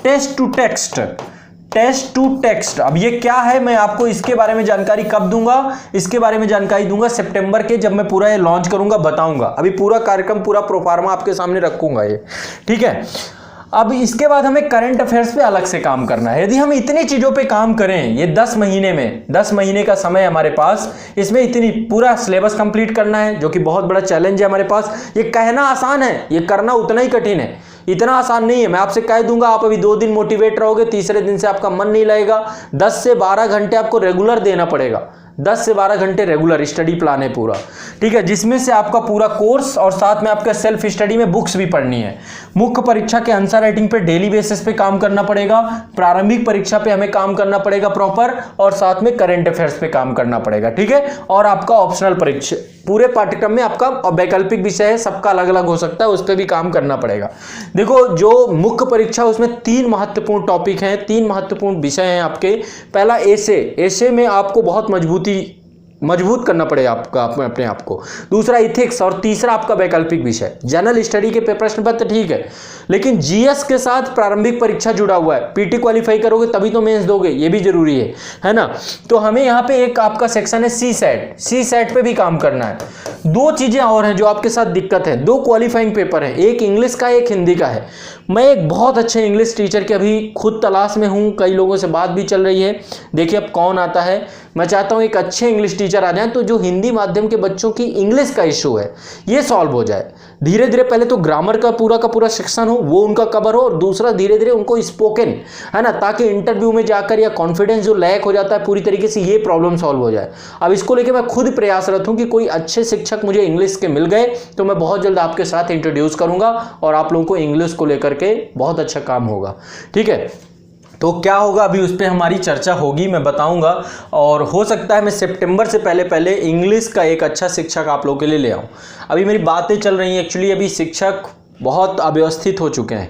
test to text, test to text. अब ये क्या है, मैं आपको इसके बारे में जानकारी कब दूंगा, इसके बारे में जानकारी दूंगा सितंबर के, जब मैं पूरा ये लॉन्च करूंगा बताऊंगा। अभी पूरा कार्यक्रम पूरा प्रोफार्मा आपके सामने रखूंगा ये, ठीक है। अब इसके बाद हमें करंट अफेयर्स पे अलग से काम करना है। यदि हम इतनी चीजों पे काम करें, ये 10 महीने में, 10 महीने का समय हमारे पास, इसमें इतनी पूरा सिलेबस कंप्लीट करना है, जो कि बहुत बड़ा चैलेंज है हमारे पास। ये कहना आसान है, ये करना उतना ही कठिन है। इतना आसान नहीं है। मैं आपसे कह दूंगा, आप अभी 2 दिन मोटिवेट रहोगे, तीसरे दिन से आपका मन नहीं लगेगा। 10 से 12 घंटे आपको रेगुलर देना पड़ेगा। 10 से 12 घंटे रेगुलर स्टडी प्लान है पूरा, ठीक है, जिसमें से आपका पूरा कोर्स और साथ में आपका सेल्फ स्टडी में बुक्स भी पढ़नी है। मुख्य परीक्षा के आंसर राइटिंग पे डेली बेसिस पे काम करना पड़ेगा, प्रारंभिक परीक्षा पे हमें काम करना पड़ेगा प्रॉपर, और साथ में करंट अफेयर्स पे काम करना पड़ेगा, ठीक है। और आपका ऑप्शनल परीक्षा पूरे पाठ्यक्रम में आपका वैकल्पिक विषय है, सबका अलग अलग हो सकता है, उस पर भी काम करना पड़ेगा। देखो, जो मुख्य परीक्षा उसमें 3 महत्वपूर्ण टॉपिक हैं, 3 महत्वपूर्ण विषय हैं आपके। पहला एसे में आपको बहुत मजबूत करना पड़ेगा आपका अपने आप को। दूसरा इथिक्स, और तीसरा आपका वैकल्पिक विषय। जनरल स्टडी के प्रश्न पत्र ठीक है, लेकिन जीएस के साथ प्रारंभिक परीक्षा जुड़ा हुआ है। पीटी क्वालिफाई करोगे तभी तो मेंस दोगे, ये भी जरूरी है ना। तो हमें यहाँ पे एक आपका सेक्शन है सी सेट पे भी काम करना है। 2 चीजें और हैं जो आपके साथ दिक्कत है, 2 क्वालिफाइंग पेपर है, एक इंग्लिश का एक हिंदी का है। मैं एक बहुत अच्छे इंग्लिश टीचर के अभी खुद तलाश में हूँ, कई लोगों से बात भी चल रही है, देखिए अब कौन आता है। मैं चाहता हूँ एक अच्छे इंग्लिश टीचर आ जाए, तो जो हिंदी माध्यम के बच्चों की इंग्लिश का इशू है ये सॉल्व हो जाए। धीरे धीरे पहले तो ग्रामर का पूरा सेक्शन हो, वो उनका कवर हो, और दूसरा धीरे धीरे उनको स्पोकन, है ना, ताकि इंटरव्यू में जाकर या कॉन्फिडेंस जो लैक हो जाता है पूरी तरीके से, ये प्रॉब्लम सॉल्व हो जाए। अब इसको लेकर मैं खुद प्रयासरत हूँ कि कोई अच्छे शिक्षक मुझे इंग्लिश के मिल गए तो मैं बहुत जल्द आपके साथ इंट्रोड्यूस करूंगा, और आप लोगों को इंग्लिश को लेकर के बहुत अच्छा काम होगा, ठीक है। तो क्या होगा अभी उस पर हमारी चर्चा होगी, मैं बताऊंगा, और हो सकता है मैं सितंबर से पहले इंग्लिश का एक अच्छा शिक्षक आप लोगों के लिए ले आऊं। अभी मेरी बातें चल रही हैं, एक्चुअली अभी शिक्षक बहुत अव्यवस्थित हो चुके हैं,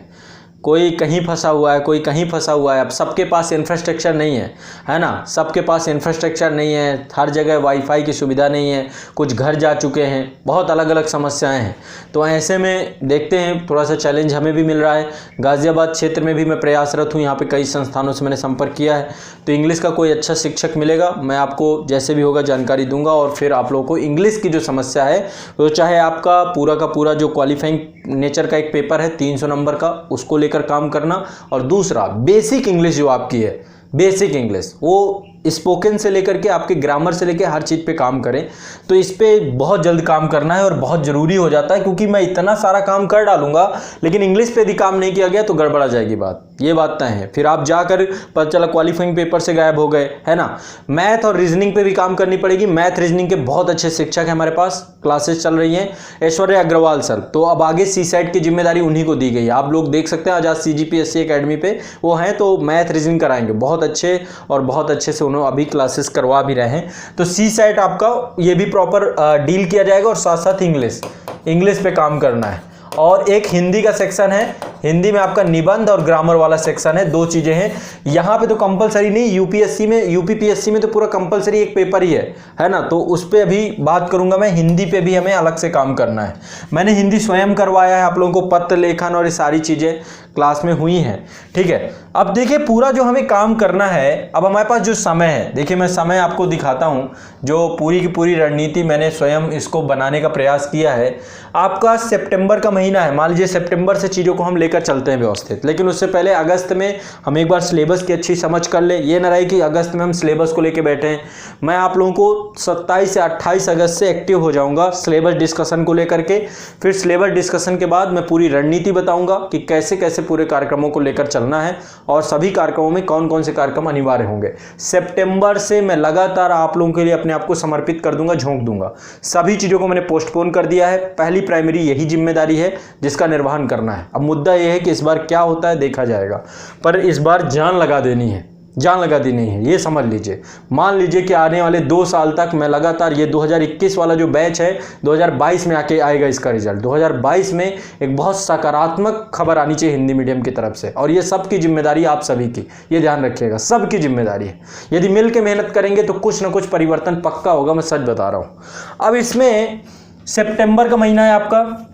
कोई कहीं फंसा हुआ है, कोई कहीं फंसा हुआ है। अब सबके पास इंफ्रास्ट्रक्चर नहीं है ना, सबके पास इंफ्रास्ट्रक्चर नहीं है, हर जगह वाईफाई की सुविधा नहीं है, कुछ घर जा चुके हैं, बहुत अलग अलग समस्याएं हैं। तो ऐसे में देखते हैं, थोड़ा सा चैलेंज हमें भी मिल रहा है। गाज़ियाबाद क्षेत्र में भी मैं प्रयासरत हूँ, यहाँ पे कई संस्थानों से मैंने संपर्क किया है। तो इंग्लिश का कोई अच्छा शिक्षक मिलेगा, मैं आपको जैसे भी होगा जानकारी दूंगा, और फिर आप लोगों को इंग्लिश की जो समस्या है, तो चाहे आपका पूरा जो क्वालिफाइंग नेचर का एक पेपर है 300 नंबर का, उसको लेकर काम करना, और दूसरा बेसिक इंग्लिश जो आपकी है, बेसिक इंग्लिश वो स्पोकन से लेकर के आपके ग्रामर से लेकर हर चीज़ पे काम करें। तो इस पे बहुत जल्द काम करना है और बहुत ज़रूरी हो जाता है, क्योंकि मैं इतना सारा काम कर डालूंगा लेकिन इंग्लिश पे यदि काम नहीं किया गया तो गड़बड़ा जाएगी बात, ये बात तय है। फिर आप जाकर पता चला क्वालिफाइंग पेपर से गायब हो गए, है ना। मैथ और रीजनिंग पे भी काम करनी पड़ेगी। मैथ रीजनिंग के बहुत अच्छे शिक्षक हैं हमारे पास, क्लासेस चल रही हैं, ऐश्वर्या अग्रवाल सर। तो अब आगे सी सेट की जिम्मेदारी उन्हीं को दी गई है। आप लोग देख सकते हैं आजाद CGPSC अकेडमी पे वो हैं, तो मैथ रीजनिंग कराएंगे बहुत अच्छे, और बहुत अच्छे से उन्होंने अभी क्लासेस करवा भी रहे हैं। तो सी सेट आपका ये भी प्रॉपर डील किया जाएगा, और साथ साथ इंग्लिश पे काम करना है। और एक हिंदी का सेक्शन है, हिंदी में आपका निबंध और ग्रामर वाला सेक्शन है, 2 चीजें हैं। यहाँ पे तो कंपलसरी नहीं, यूपीएससी में यूपीपीएससी में तो पूरा कंपलसरी एक पेपर ही है ना। तो उस पर अभी बात करूंगा मैं, हिंदी पे भी हमें अलग से काम करना है। मैंने हिंदी स्वयं करवाया है, आप लोगों को पत्र लेखन और ये सारी चीजें क्लास में हुई हैं, ठीक है। अब देखिए पूरा जो हमें काम करना है, अब हमारे पास जो समय है, देखिए मैं समय आपको दिखाता हूँ, जो पूरी की पूरी रणनीति मैंने स्वयं इसको बनाने का प्रयास किया है। आपका सितंबर का महीना है, मान लीजिए सितंबर से चीज़ों को हम लेकर चलते हैं व्यवस्थित, लेकिन उससे पहले अगस्त में हम एक बार सिलेबस की अच्छी समझ कर ले। ये ना रहे कि अगस्त में हम सिलेबस को लेकर बैठे हैं। मैं आप लोगों को 27 से 28 अगस्त से एक्टिव हो जाऊंगा सिलेबस डिस्कशन को लेकर के। फिर सिलेबस डिस्कशन के बाद मैं पूरी रणनीति बताऊंगा कि कैसे कैसे पूरे कार्यक्रमों को लेकर चलना है, और सभी कार्यक्रमों में कौन कौन से कार्यक्रम अनिवार्य होंगे। सितंबर से मैं लगातार आप लोगों के लिए अपने आप को समर्पित कर दूंगा, झोंक दूंगा। सभी चीज़ों को मैंने पोस्टपोन कर दिया है। पहली प्राइमरी यही जिम्मेदारी है जिसका निर्वहन करना है। अब मुद्दा यह है कि इस बार क्या होता है देखा जाएगा, पर इस बार जान लगा देनी है, जान लगा देनी है, ये समझ लीजिए। मान लीजिए कि आने वाले 2 साल तक मैं लगातार, ये 2021 वाला जो बैच है 2022 में आके आएगा इसका रिजल्ट। 2022 में एक बहुत सकारात्मक खबर आनी चाहिए हिंदी मीडियम की तरफ से, और ये सबकी जिम्मेदारी आप सभी की, ये ध्यान रखिएगा, सबकी जिम्मेदारी है। यदि मिल के मेहनत करेंगे तो कुछ ना कुछ परिवर्तन पक्का होगा, मैं सच बता रहा हूँ। अब इसमें सितंबर का महीना है आपका,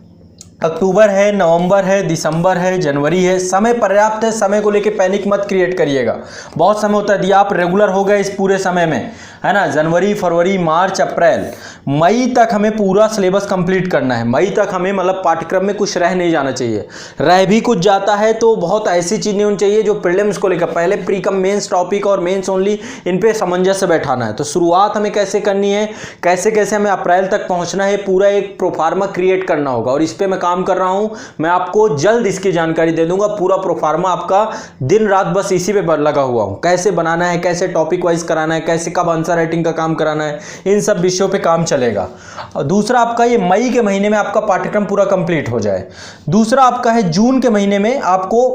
अक्टूबर है, नवंबर है, दिसंबर है, जनवरी है, समय पर्याप्त है। समय को लेके पैनिक मत क्रिएट करिएगा, बहुत समय होता है। यदि आप रेगुलर हो गए इस पूरे समय में, है ना। जनवरी, फरवरी, मार्च, अप्रैल, मई तक हमें पूरा सिलेबस कंप्लीट करना है। मई तक हमें मतलब पाठ्यक्रम में कुछ रह नहीं जाना चाहिए। रह भी कुछ जाता है तो बहुत ऐसी चीज़ नहीं होनी चाहिए जो प्रीलिम्स को लेकर, पहले प्री कम मेंस टॉपिक और मेंस ओनली, इन पे सामंजस्य बैठाना है। तो शुरुआत हमें कैसे करनी है, कैसे कैसे हमें अप्रैल तक पहुंचना है, पूरा एक प्रोफार्मा क्रिएट करना होगा और इस पर मैं काम कर रहा हूं। मैं आपको जल्द इसकी जानकारी दे दूंगा। पूरा प्रोफार्मा आपका दिन रात बस इसी पे लगा हुआ हूं, कैसे बनाना है, कैसे टॉपिक वाइज कराना है, कैसे कब आंसर राइटिंग का काम कराना है, इन सब विषयों पे काम चलेगा। और दूसरा आपका ये मई के महीने में आपका पाठ्यक्रम पूरा कंप्लीट हो जाए। दूसरा आपका है जून के महीने में आपको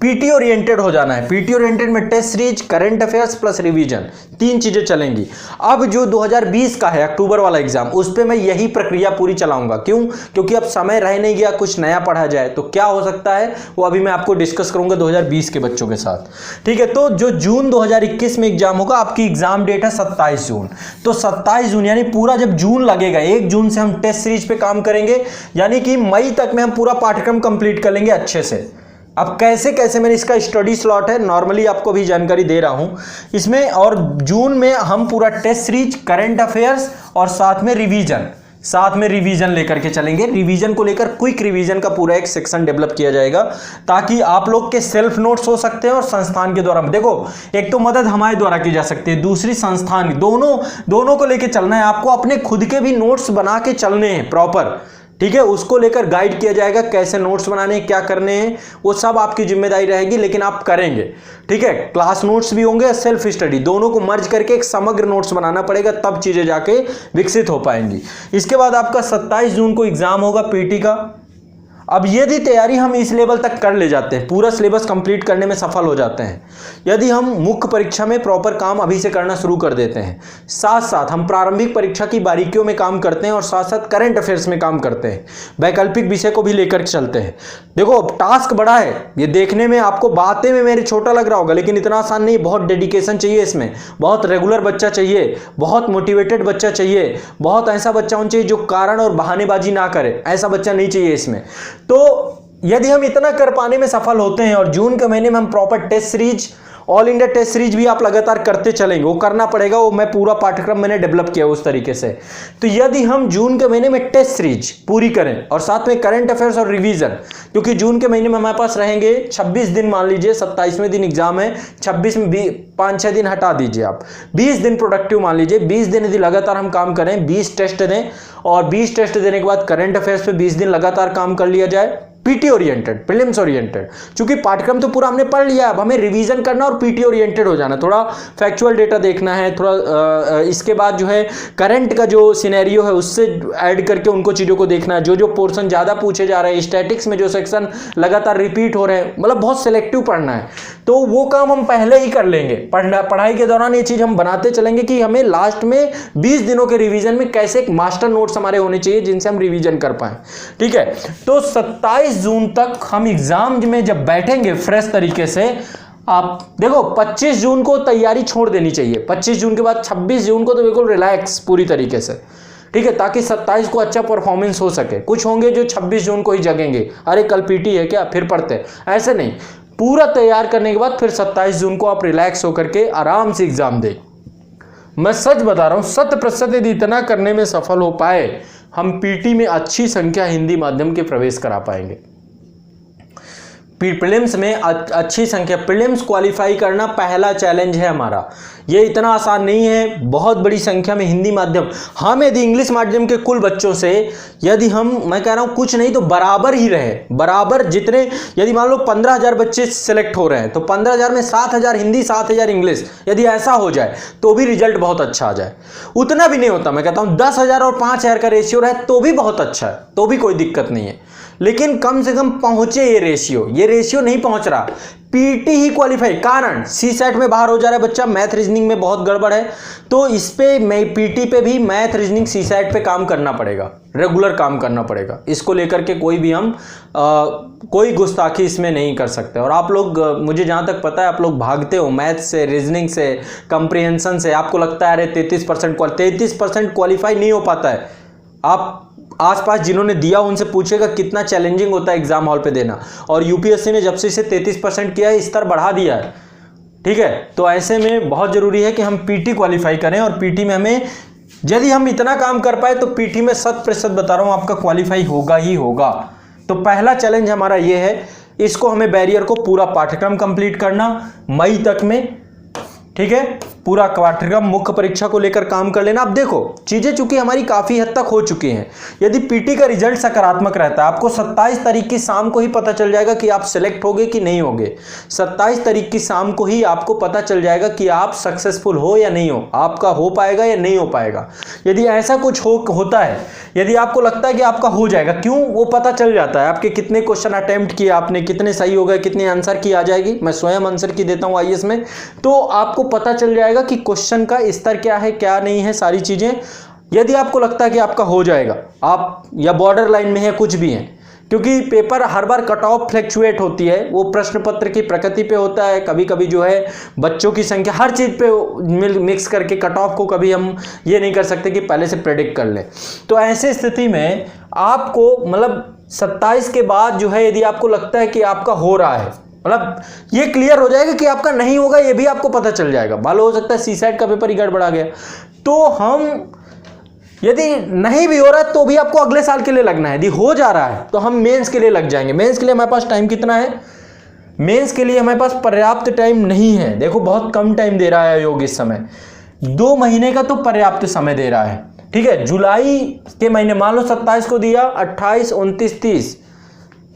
पीटी ओरिएंटेड हो जाना है। पीटी ओरिएंटेड में test series, current affairs plus revision, 3 चीजें चलेंगी। अब जो 2020 का है अक्टूबर वाला एग्जाम, उस पे मैं यही प्रक्रिया पूरी चलाऊंगा। क्यों? क्योंकि अब समय रह नहीं गया, कुछ नया पढ़ा जाए तो क्या हो सकता है वो अभी मैं आपको डिस्कस करूंगा 2020 के बच्चों के साथ। ठीक है, तो जो जून 2021 में एग्जाम होगा, आपकी एग्जाम डेट है 27 जून। तो 27 जून यानी पूरा जब जून लगेगा, 1 जून से हम टेस्ट सीरीज पे काम करेंगे, यानी कि मई तक में हम पूरा पाठ्यक्रम कंप्लीट कर लेंगे अच्छे से। अब कैसे कैसे मैंने इसका स्टडी स्लॉट है, नॉर्मली आपको भी जानकारी दे रहा हूं इसमें। और जून में हम पूरा टेस्ट सीरीज, करंट अफेयर्स और साथ में रिवीजन लेकर के चलेंगे। रिवीजन को लेकर क्विक रिवीजन का पूरा एक सेक्शन डेवलप किया जाएगा ताकि आप लोग के सेल्फ नोट्स हो सकते हैं और संस्थान के द्वारा। देखो, एक तो मदद हमारे द्वारा की जा सकती है, दूसरी संस्थान, दोनों को लेकर चलना है। आपको अपने खुद के भी नोट्स बना के चलने हैं प्रॉपर। ठीक है, उसको लेकर गाइड किया जाएगा, कैसे नोट्स बनाने हैं, क्या करने हैं, वो सब आपकी जिम्मेदारी रहेगी, लेकिन आप करेंगे। ठीक है, क्लास नोट्स भी होंगे, सेल्फ स्टडी, दोनों को मर्ज करके एक समग्र नोट्स बनाना पड़ेगा, तब चीजें जाके विकसित हो पाएंगी। इसके बाद आपका 27 जून को एग्जाम होगा पीटी का। अब यदि तैयारी हम इस लेवल तक कर ले जाते हैं, पूरा सिलेबस कंप्लीट करने में सफल हो जाते हैं, यदि हम मुख्य परीक्षा में प्रॉपर काम अभी से करना शुरू कर देते हैं, साथ साथ हम प्रारंभिक परीक्षा की बारीकियों में काम करते हैं और साथ साथ करंट अफेयर्स में काम करते हैं, वैकल्पिक विषय को भी लेकर चलते हैं। देखो, टास्क बड़ा है, ये देखने में आपको बातें में मेरे छोटा लग रहा होगा, लेकिन इतना आसान नहीं। बहुत डेडिकेशन चाहिए इसमें, बहुत रेगुलर बच्चा चाहिए, बहुत मोटिवेटेड बच्चा चाहिए, बहुत ऐसा बच्चा होना चाहिए जो कारण और बहानेबाजी ना करे, ऐसा बच्चा नहीं चाहिए इसमें। तो यदि हम इतना कर पाने में सफल होते हैं और जून के महीने में हम proper test series, all India test series भी आप लगातार करते चलेंगे, वो करना पड़ेगा, वो मैं पूरा पाठ्यक्रम मैंने डेवलप किया उस तरीके से। तो यदि हम जून के महीने में टेस्ट सीरीज पूरी करें और साथ में करंट अफेयर्स और रिवीजन, क्योंकि जून के महीने में हमारे पास रहेंगे 26 दिन, मान लीजिए 27वें दिन एग्जाम है, 26 में 5-6 दिन हटा दीजिए आप, 20 दिन प्रोडक्टिव मान लीजिए। 20 दिन यदि लगातार हम काम करें, 20 टेस्ट दें और 20 टेस्ट देने के बाद करंट अफेयर्स पे 20 दिन लगातार काम कर लिया जाए, पीटी ओरिएंटेड, प्रीलिम्स ओरिएंटेड। क्योंकि पाठ्यक्रम तो पूरा हमने पढ़ लिया, अब हमें रिवीजन करना और पीटी ओरिएंटेड हो जाना, थोड़ा फैक्चुअल डेटा देखना है, थोड़ा इसके बाद जो है करंट का जो सिनेरियो है उससे ऐड करके उनको चीज़ों को देखना है। जो पोर्शन ज़्यादा पूछे जा रहे हैं, स्टैटिक्स में जो सेक्शन लगातार रिपीट हो रहे हैं, मतलब बहुत सिलेक्टिव पढ़ना है, तो वो काम हम पहले ही कर लेंगे। पढ़ाई के दौरान ये चीज़ हम बनाते चलेंगे कि हमें लास्ट में 20 दिनों के रिवीजन में कैसे एक मास्टर नोट्स हमारे होने चाहिए जिनसे हम रिवीजन कर पाएं। ठीक है, तो 27 जून तक हम एग्जाम में जब बैठेंगे फ्रेश तरीके से, आप देखो 25 जून को तैयारी छोड़ देनी चाहिए। 25 जून के बाद 26 जून को तो बिल्कुल रिलैक्स पूरी तरीके से, ठीक है, ताकि 27 को अच्छा परफॉर्मेंस हो सके। कुछ होंगे जो 26 जून को ही जगेंगे, अरे कल पीटी है क्या, फिर पढ़ते, ऐसे नहीं। पूरा तैयार करने के बाद फिर 27 जून को आप रिलैक्स होकर के आराम से एग्जाम दें। मैं सच बता रहा हूँ, 100% यदि इतना करने में सफल हो पाए, हम पीटी में अच्छी संख्या हिंदी माध्यम के प्रवेश करा पाएंगे। प्रीलिम्स में अच्छी संख्या, प्रीलिम्स क्वालिफाई करना पहला चैलेंज है हमारा। ये इतना आसान नहीं है, बहुत बड़ी संख्या में हिंदी माध्यम, हम यदि इंग्लिश माध्यम के कुल बच्चों से यदि मैं कह रहा हूँ कुछ नहीं तो बराबर ही रहे, बराबर जितने, यदि मान लो 15,000 बच्चे सिलेक्ट हो रहे हैं तो 15,000 में 7,000 हिंदी, 7,000 इंग्लिश, यदि ऐसा हो जाए तो भी रिजल्ट बहुत अच्छा आ जाए। उतना भी नहीं होता, मैं कहता हूँ 10,000 और 5,000 का रेशियो रहे तो भी बहुत अच्छा है, तो भी कोई दिक्कत नहीं है, लेकिन कम से कम पहुंचे ये रेशियो नहीं पहुंच रहा। पीटी ही क्वालिफाई, कारण सीसेट में बाहर हो जा रहा है बच्चा, मैथ रीजनिंग में बहुत गड़बड़ है, तो इस पे पीटी पे भी मैथ रीजनिंग सीसेट पे काम करना पड़ेगा, रेगुलर काम करना पड़ेगा। इसको लेकर के कोई भी हम कोई गुस्ताखी इसमें नहीं कर सकते। और आप लोग, मुझे जहाँ तक पता है, आप लोग भागते हो मैथ से, रीजनिंग से, कंप्रीहेंशन से, आपको लगता है अरे 33% क्वालिफाई नहीं हो पाता है। आप आसपास जिन्होंने दिया उनसे पूछेगा कितना चैलेंजिंग होता है एग्जाम हॉल पे देना, और यूपीएससी ने जब से इसे 33% किया है, स्तर बढ़ा दिया है। ठीक है। तो ऐसे में बहुत ज़रूरी है कि हम पीटी क्वालिफाई करें, और पीटी में हमें यदि हम इतना काम कर पाए तो पीटी में 100% बता रहा हूँ आपका क्वालिफाई होगा ही होगा। तो पहला चैलेंज हमारा ये है, इसको हमें बैरियर को पूरा पाठ्यक्रम कंप्लीट करना मई तक में, ठीक है, पूरा पाठ्यक्रम मुख्य परीक्षा को लेकर काम कर लेना। अब देखो चीज़ें चूंकि हमारी काफ़ी हद तक हो चुकी हैं, यदि पीटी का रिजल्ट सकारात्मक रहता है, आपको 27 तारीख की शाम को ही पता चल जाएगा कि आप सिलेक्ट होगे कि नहीं होगे। 27 तारीख की शाम को ही आपको पता चल जाएगा कि आप सक्सेसफुल हो या नहीं हो, आपका हो पाएगा या नहीं हो पाएगा। यदि ऐसा कुछ होता है, यदि आपको लगता है कि आपका हो जाएगा, क्यों, वो पता चल जाता है आपके कितने क्वेश्चन अटेम्प्ट किए आपने, कितने सही हो गए, कितने आंसर की आ जाएगी। मैं स्वयं आंसर की देता हूँ आईएएस में, तो आपको पता चल जाएगा कि क्वेश्चन का स्तर क्या है क्या नहीं है, सारी चीजें। यदि आपको लगता है कि आपका हो जाएगा, आप या बॉर्डर लाइन में है, कुछ भी है, क्योंकि पेपर हर बार कट ऑफ फ्लैक्चुएट होती है, वो प्रश्न पत्र की प्रकृति पे होता है, कभी कभी जो है बच्चों की संख्या, हर चीज पे मिक्स करके कट ऑफ को कभी हम ये नहीं कर सकते कि पहले से प्रेडिक्ट कर लें। तो ऐसे स्थिति में आपको मतलब 27 के बाद जो है, यदि आपको लगता है कि आपका हो रहा है, मतलब ये क्लियर हो जाएगा कि आपका नहीं होगा, ये भी आपको पता चल जाएगा। मालूम हो सकता है सीसैट का पेपर ही गड़बड़ा गया, तो हम यदि नहीं भी हो रहा है तो भी आपको अगले साल के लिए लगना है। यदि हो जा रहा है तो हम मेंस के लिए लग जाएंगे। मेंस के लिए हमारे पास टाइम कितना है? मेंस के लिए हमारे पास पर्याप्त टाइम नहीं है। देखो बहुत कम टाइम दे रहा है आयोग इस समय, 2 महीने का तो पर्याप्त समय दे रहा है, ठीक है। जुलाई के महीने मान लो 27 को दिया, 28, 29, 30,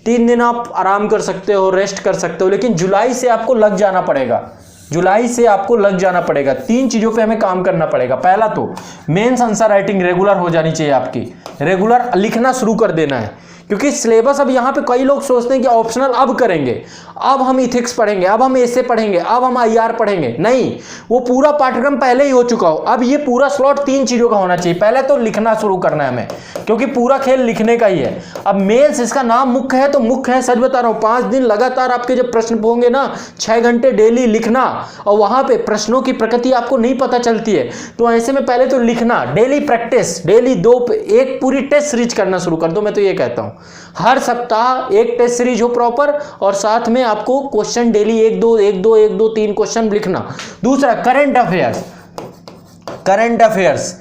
3 दिन आप आराम कर सकते हो, रेस्ट कर सकते हो, लेकिन जुलाई से आपको लग जाना पड़ेगा। जुलाई से आपको लग जाना पड़ेगा। 3 चीज़ों पे हमें काम करना पड़ेगा। पहला तो मेंस आंसर राइटिंग रेगुलर हो जानी चाहिए आपकी, रेगुलर लिखना शुरू कर देना है, क्योंकि सिलेबस अब यहाँ पे कई लोग सोचते हैं कि ऑप्शनल अब करेंगे, अब हम इथिक्स पढ़ेंगे, अब हम एसे पढ़ेंगे, अब हम आईआर पढ़ेंगे। नहीं, वो पूरा पाठ्यक्रम पहले ही हो चुका हो। अब ये पूरा स्लॉट 3 चीज़ों का होना चाहिए। पहले तो लिखना शुरू करना है हमें, क्योंकि पूरा खेल लिखने का ही है। अब मेंस इसका नाम मुख्य है तो मुख्य है, सच बता रहा हूँ। 5 दिन लगातार आपके जब प्रश्न होंगे ना, 6 घंटे डेली लिखना, और वहाँ पे प्रश्नों की प्रकृति आपको नहीं पता चलती है, तो ऐसे में पहले तो लिखना, डेली प्रैक्टिस, डेली 1 पूरी टेस्ट सीरीज करना शुरू कर दो। मैं तो ये कहता हूँ हर सप्ताह 1 टेस्ट सीरीज हो प्रॉपर, और साथ में आपको क्वेश्चन डेली 1-2 3 क्वेश्चन लिखना। दूसरा करंट अफेयर्स,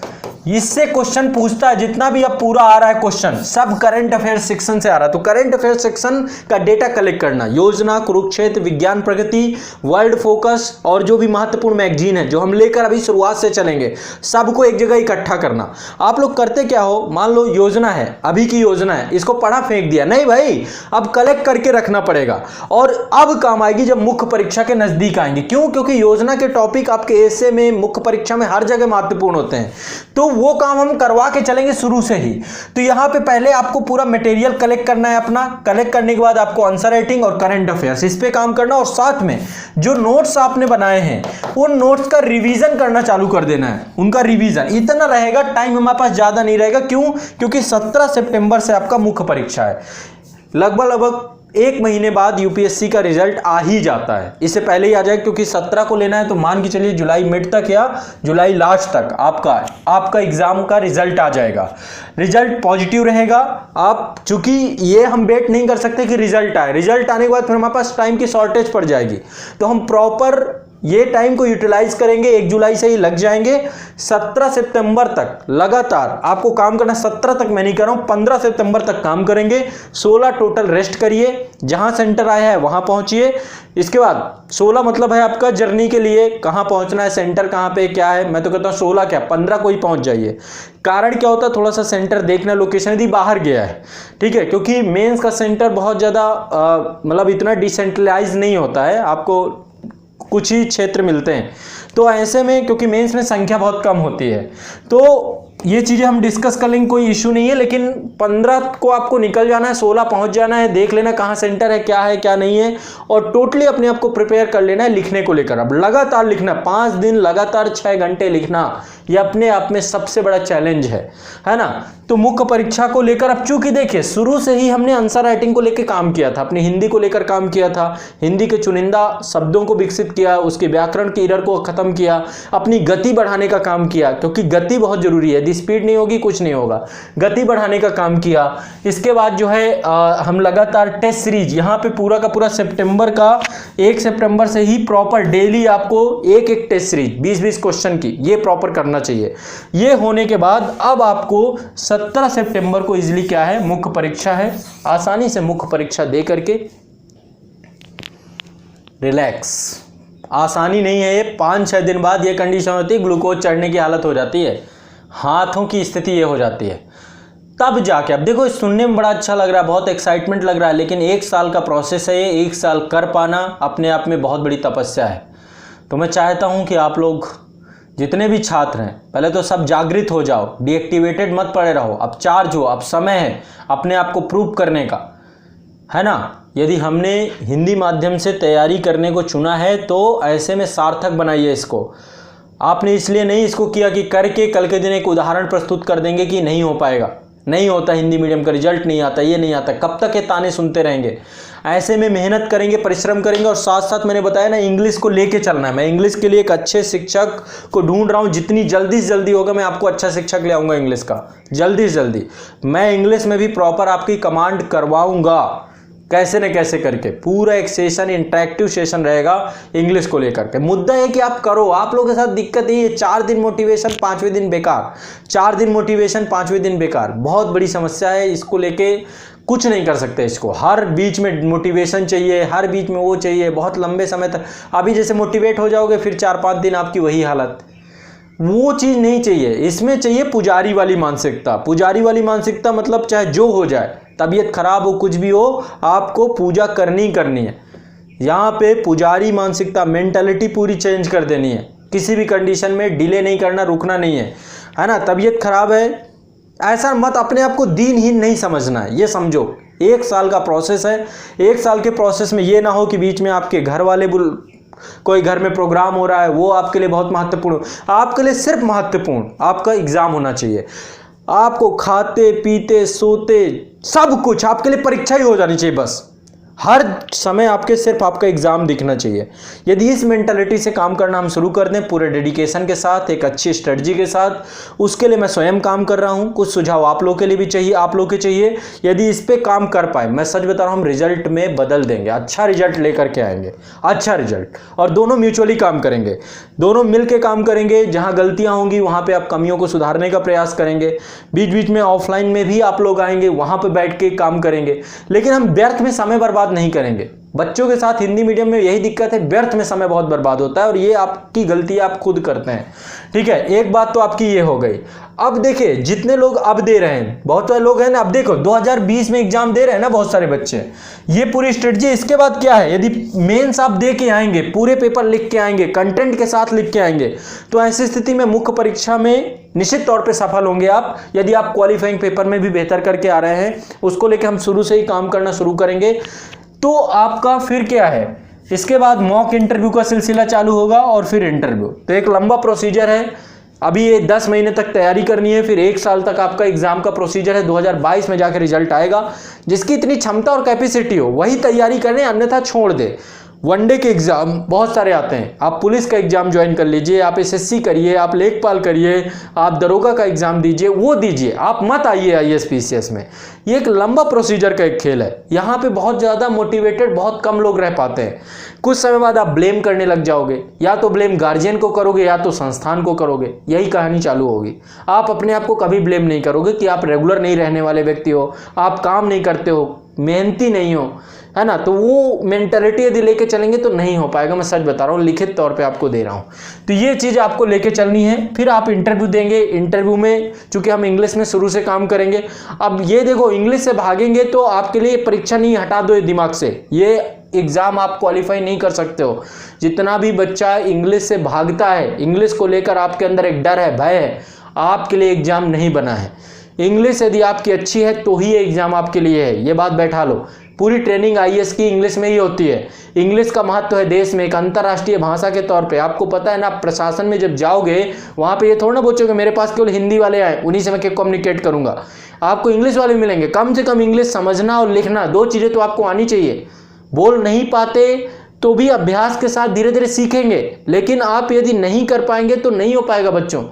इससे क्वेश्चन पूछता है, जितना भी अब पूरा आ रहा है क्वेश्चन सब करंट अफेयर सेक्शन से आ रहा है। तो करंट अफेयर सेक्शन का डेटा कलेक्ट करना, योजना, कुरुक्षेत्र, विज्ञान प्रगति, वर्ल्ड फोकस और जो भी महत्वपूर्ण मैगजीन है जो हम लेकर अभी शुरुआत से चलेंगे, सबको एक जगह इकट्ठा करना। आप लोग करते क्या हो, मान लो योजना है, अभी की योजना है, इसको पढ़ा फेंक दिया, नहीं भाई, अब कलेक्ट करके रखना पड़ेगा, और अब काम आएगी जब मुख्य परीक्षा के नजदीक आएंगे। क्यों? क्योंकि योजना के टॉपिक आपके एसे में, मुख्य परीक्षा में हर जगह महत्वपूर्ण होते हैं, तो वो काम हम करवा के चलेंगे शुरू से ही। तो यहां पे पहले आपको पूरा मटेरियल कलेक्ट करना है अपना, कलेक्ट करने के बाद आपको आंसर राइटिंग और करंट अफेयर्स इस पे काम करना, और साथ में जो नोट्स आपने बनाए हैं उन नोट्स का रिवीजन करना चालू कर देना है। उनका रिवीजन इतना रहेगा, टाइम हमारे पास ज्यादा नहीं रहेगा। क्यों? क्योंकि 17 सितंबर से आपका मुख्य परीक्षा है। लगभग 1 महीने बाद यूपीएससी का रिजल्ट आ ही जाता है, इससे पहले ही आ जाए, क्योंकि 17 को लेना है तो मान के चलिए जुलाई मिड तक या जुलाई लास्ट तक आपका एग्जाम का रिजल्ट आ जाएगा। रिजल्ट पॉजिटिव रहेगा। आप चूंकि ये हम वेट नहीं कर सकते कि रिजल्ट आए, रिजल्ट आने के बाद फिर हमारे पास टाइम की शॉर्टेज पड़ जाएगी, तो हम प्रॉपर ये टाइम को यूटिलाइज करेंगे। 1 जुलाई से ही लग जाएंगे, 17 सितंबर तक लगातार आपको काम करना। 17 तक मैं नहीं कर रहा हूं, 15 सितंबर तक काम करेंगे। 16 टोटल रेस्ट करिए, जहां सेंटर आया है वहां पहुंचिए। इसके बाद 16 मतलब है आपका जर्नी के लिए, कहां पहुंचना है, सेंटर कहां पे क्या है। मैं तो कहता हूं 16 क्या 15 को ही पहुंच जाइए। कारण क्या होता है, थोड़ा सा सेंटर देखना, लोकेशन यदि बाहर गया है, ठीक है, क्योंकि मेंस का सेंटर बहुत ज़्यादा मतलब इतना डिसेंट्रलाइज नहीं होता है, आपको कुछ ही क्षेत्र मिलते हैं। तो ऐसे में क्योंकि मेंस में संख्या बहुत कम होती है, तो ये चीज़ें हम डिस्कस कर लेंगे, कोई इशू नहीं है। लेकिन 15 को आपको निकल जाना है, 16 पहुंच जाना है, देख लेना कहाँ सेंटर है क्या नहीं है, और टोटली अपने आप को प्रिपेयर कर लेना है लिखने को लेकर। अब लगातार लिखना, 5 दिन लगातार 6 घंटे लिखना, ये अपने आप में सबसे बड़ा चैलेंज है ना। तो मुख्य परीक्षा को लेकर अब चूंकि देखिए शुरू से ही हमने आंसर राइटिंग को लेकर काम किया था, अपनी हिंदी को लेकर काम किया था, हिंदी के चुनिंदा शब्दों को विकसित किया, उसके व्याकरण के एरर को खत्म किया, अपनी गति बढ़ाने का काम किया, क्योंकि गति बहुत जरूरी है, यदि स्पीड नहीं होगी कुछ नहीं होगा, गति बढ़ाने का काम किया। इसके बाद जो है हम लगातार टेस्ट सीरीज, यहाँ पे पूरा का पूरा सितंबर का 1 सितंबर से ही प्रॉपर डेली आपको एक एक टेस्ट सीरीज 20-20 क्वेश्चन की ये प्रॉपर करना चाहिए। ये होने के बाद अब आपको 17 सितंबर को इजीली क्या है, मुख्य परीक्षा है। आसानी से मुख्य परीक्षा दे करके रिलैक्स, आसानी नहीं है ये, 5-6 दिन बाद ये कंडीशन होती है, ग्लूकोज चढ़ने की हालत हो जाती है, हाथों की स्थिति ये हो जाती है। तब जाके अब देखो सुनने में बड़ा अच्छा लग रहा है, बहुत एक्साइटमेंट लग रहा है, लेकिन 1 साल का प्रोसेस है ये, 1 साल कर पाना अपने आप में बहुत बड़ी तपस्या है। तो मैं चाहता हूँ कि आप लोग जितने भी छात्र हैं पहले तो सब जागृत हो जाओ, डीएक्टिवेटेड मत पड़े रहो, अब चार्ज हो, अब समय है अपने आप को प्रूव करने का, है ना। यदि हमने हिंदी माध्यम से तैयारी करने को चुना है तो ऐसे में सार्थक बनाइए इसको। आपने इसलिए नहीं इसको किया कि करके कल के दिन एक उदाहरण प्रस्तुत कर देंगे कि नहीं हो पाएगा, नहीं होता, हिंदी मीडियम का रिजल्ट नहीं आता, ये नहीं आता, कब तक ये ताने सुनते रहेंगे। ऐसे में मेहनत करेंगे, परिश्रम करेंगे, और साथ साथ मैंने बताया ना इंग्लिश को लेके चलना है। मैं इंग्लिश के लिए एक अच्छे शिक्षक को ढूंढ रहा हूँ, जितनी जल्दी से जल्दी होगा मैं आपको अच्छा शिक्षक ले आऊँगा इंग्लिश का, जल्दी से जल्दी। मैं इंग्लिश में भी प्रॉपर आपकी कमांड करवाऊँगा, कैसे न कैसे करके पूरा एक सेशन, इंटरेक्टिव सेशन रहेगा इंग्लिश को लेकर के। मुद्दा है कि आप करो। आप लोगों के साथ दिक्कत ये 4 दिन मोटिवेशन 5वें दिन बेकार, 4 दिन मोटिवेशन 5वें दिन बेकार, बहुत बड़ी समस्या है। इसको लेके कुछ नहीं कर सकते, इसको हर बीच में मोटिवेशन चाहिए, हर बीच में वो चाहिए, बहुत लंबे समय तक। अभी जैसे मोटिवेट हो जाओगे फिर 4-5 दिन आपकी वही हालत, वो चीज़ नहीं चाहिए। इसमें चाहिए पुजारी वाली मानसिकता। पुजारी वाली मानसिकता मतलब चाहे जो हो जाए, तबीयत खराब हो, कुछ भी हो, आपको पूजा करनी करनी है। यहाँ पे पुजारी मानसिकता, मेंटालिटी पूरी चेंज कर देनी है। किसी भी कंडीशन में डिले नहीं करना, रुकना नहीं है ना। तबीयत खराब है ऐसा मत अपने आप को दीनहीन नहीं समझना है, ये समझो 1 साल का प्रोसेस है। 1 साल के प्रोसेस में ये ना हो कि बीच में आपके घर वाले कोई घर में प्रोग्राम हो रहा है, वो आपके लिए बहुत महत्वपूर्ण, आपके लिए सिर्फ महत्वपूर्ण आपका एग्जाम होना चाहिए। आपको खाते पीते सोते सब कुछ आपके लिए परीक्षा ही हो जानी चाहिए, बस हर समय आपके सिर्फ आपका एग्जाम दिखना चाहिए। यदि इस मेंटालिटी से काम करना हम शुरू कर दें पूरे डेडिकेशन के साथ, एक अच्छी स्ट्रेटजी के साथ, उसके लिए मैं स्वयं काम कर रहा हूं। कुछ सुझाव आप लोगों के लिए भी चाहिए, आप लोगों के चाहिए। यदि इस पे काम कर पाए, मैं सच बता रहा हूं, हम रिजल्ट में बदल देंगे, अच्छा रिजल्ट लेकर के आएंगे, अच्छा रिजल्ट। और दोनों म्यूचुअली काम करेंगे, दोनों मिलकर काम करेंगे। जहां गलतियां होंगी वहां पे आप कमियों को सुधारने का प्रयास करेंगे। बीच बीच में ऑफलाइन में भी आप लोग आएंगे, वहां पर बैठ के काम करेंगे, लेकिन हम व्यर्थ में समय बर्बाद नहीं करेंगे। बच्चों के साथ हिंदी मीडियम में यही दिक्कत है, व्यर्थ में समय बहुत बर्बाद होता है, और ये आपकी गलती आप खुद करते हैं। ठीक है, एक बात तो आपकी ये हो गई। अब देखिए जितने लोग अब दे रहे हैं, बहुत सारे लोग हैं ना, अब देखो 2020 में एग्जाम दे रहे हैं ना बहुत सारे बच्चे, ये पूरी स्ट्रेटजी। इसके बाद क्या है, यदि मेंस आप दे के आएंगे, पूरे पेपर लिख के आएंगे, कंटेंट के साथ लिख के आएंगे, तो ऐसी स्थिति में मुख्य परीक्षा में निश्चित तौर पे सफल होंगे आप। यदि आप क्वालिफाइंग पेपर में भी बेहतर करके आ रहे हैं, उसको लेकर हम शुरू से ही काम करना शुरू करेंगे, तो आपका फिर क्या है, इसके बाद मॉक इंटरव्यू का सिलसिला चालू होगा और फिर इंटरव्यू। तो एक लंबा प्रोसीजर है। अभी ये 10 महीने तक तैयारी करनी है, फिर 1 साल तक आपका एग्जाम का प्रोसीजर है। 2022 में जाकर रिजल्ट आएगा। जिसकी इतनी क्षमता और कैपेसिटी हो वही तैयारी करें, अन्यथा छोड़ दे। वनडे के एग्जाम बहुत सारे आते हैं, आप पुलिस का एग्जाम ज्वाइन कर लीजिए, आप एसएससी करिए, आप लेखपाल करिए, आप दरोगा का एग्जाम दीजिए, वो दीजिए, आप मत आइए आईएएस पीसीएस में। ये एक लंबा प्रोसीजर का एक खेल है। यहाँ पे बहुत ज़्यादा मोटिवेटेड बहुत कम लोग रह पाते हैं। कुछ समय बाद आप ब्लेम करने लग जाओगे, या तो ब्लेम गार्जियन को करोगे या तो संस्थान को करोगे, यही कहानी चालू होगी। आप अपने आप को कभी ब्लेम नहीं करोगे कि आप रेगुलर नहीं रहने वाले व्यक्ति हो, आप काम नहीं करते हो, मेहनती नहीं हो, है ना। तो वो मेंटालिटी यदि लेके चलेंगे तो नहीं हो पाएगा। मैं सच बता रहा हूँ, लिखित तौर पे आपको दे रहा हूँ। तो ये चीज़ आपको लेके चलनी है। फिर आप इंटरव्यू देंगे। इंटरव्यू में चूंकि हम इंग्लिश में शुरू से काम करेंगे, अब ये देखो इंग्लिश से भागेंगे तो आपके लिए परीक्षा नहीं, हटा दो दिमाग से, ये एग्जाम आप क्वालिफाई नहीं कर सकते हो। जितना भी बच्चा इंग्लिश से भागता है, इंग्लिश को लेकर आपके अंदर एक डर है, भय है, आपके लिए एग्जाम नहीं बना है। इंग्लिश यदि आपकी अच्छी है तो ही ये एग्जाम आपके लिए है, ये बात बैठा लो। पूरी ट्रेनिंग आईएएस की इंग्लिश में ही होती है। इंग्लिश का महत्व है देश में एक अंतर्राष्ट्रीय भाषा के तौर पे। आपको पता है ना, प्रशासन में जब जाओगे वहाँ पे ये थोड़ा ना पूछोगे मेरे पास केवल हिंदी वाले आए, उन्हीं से मैं कम्युनिकेट करूँगा। आपको इंग्लिश वाले मिलेंगे। कम से कम इंग्लिश समझना और लिखना, 2 चीज़ें तो आपको आनी चाहिए। बोल नहीं पाते तो भी अभ्यास के साथ धीरे धीरे सीखेंगे, लेकिन आप यदि नहीं कर पाएंगे तो नहीं हो पाएगा बच्चों।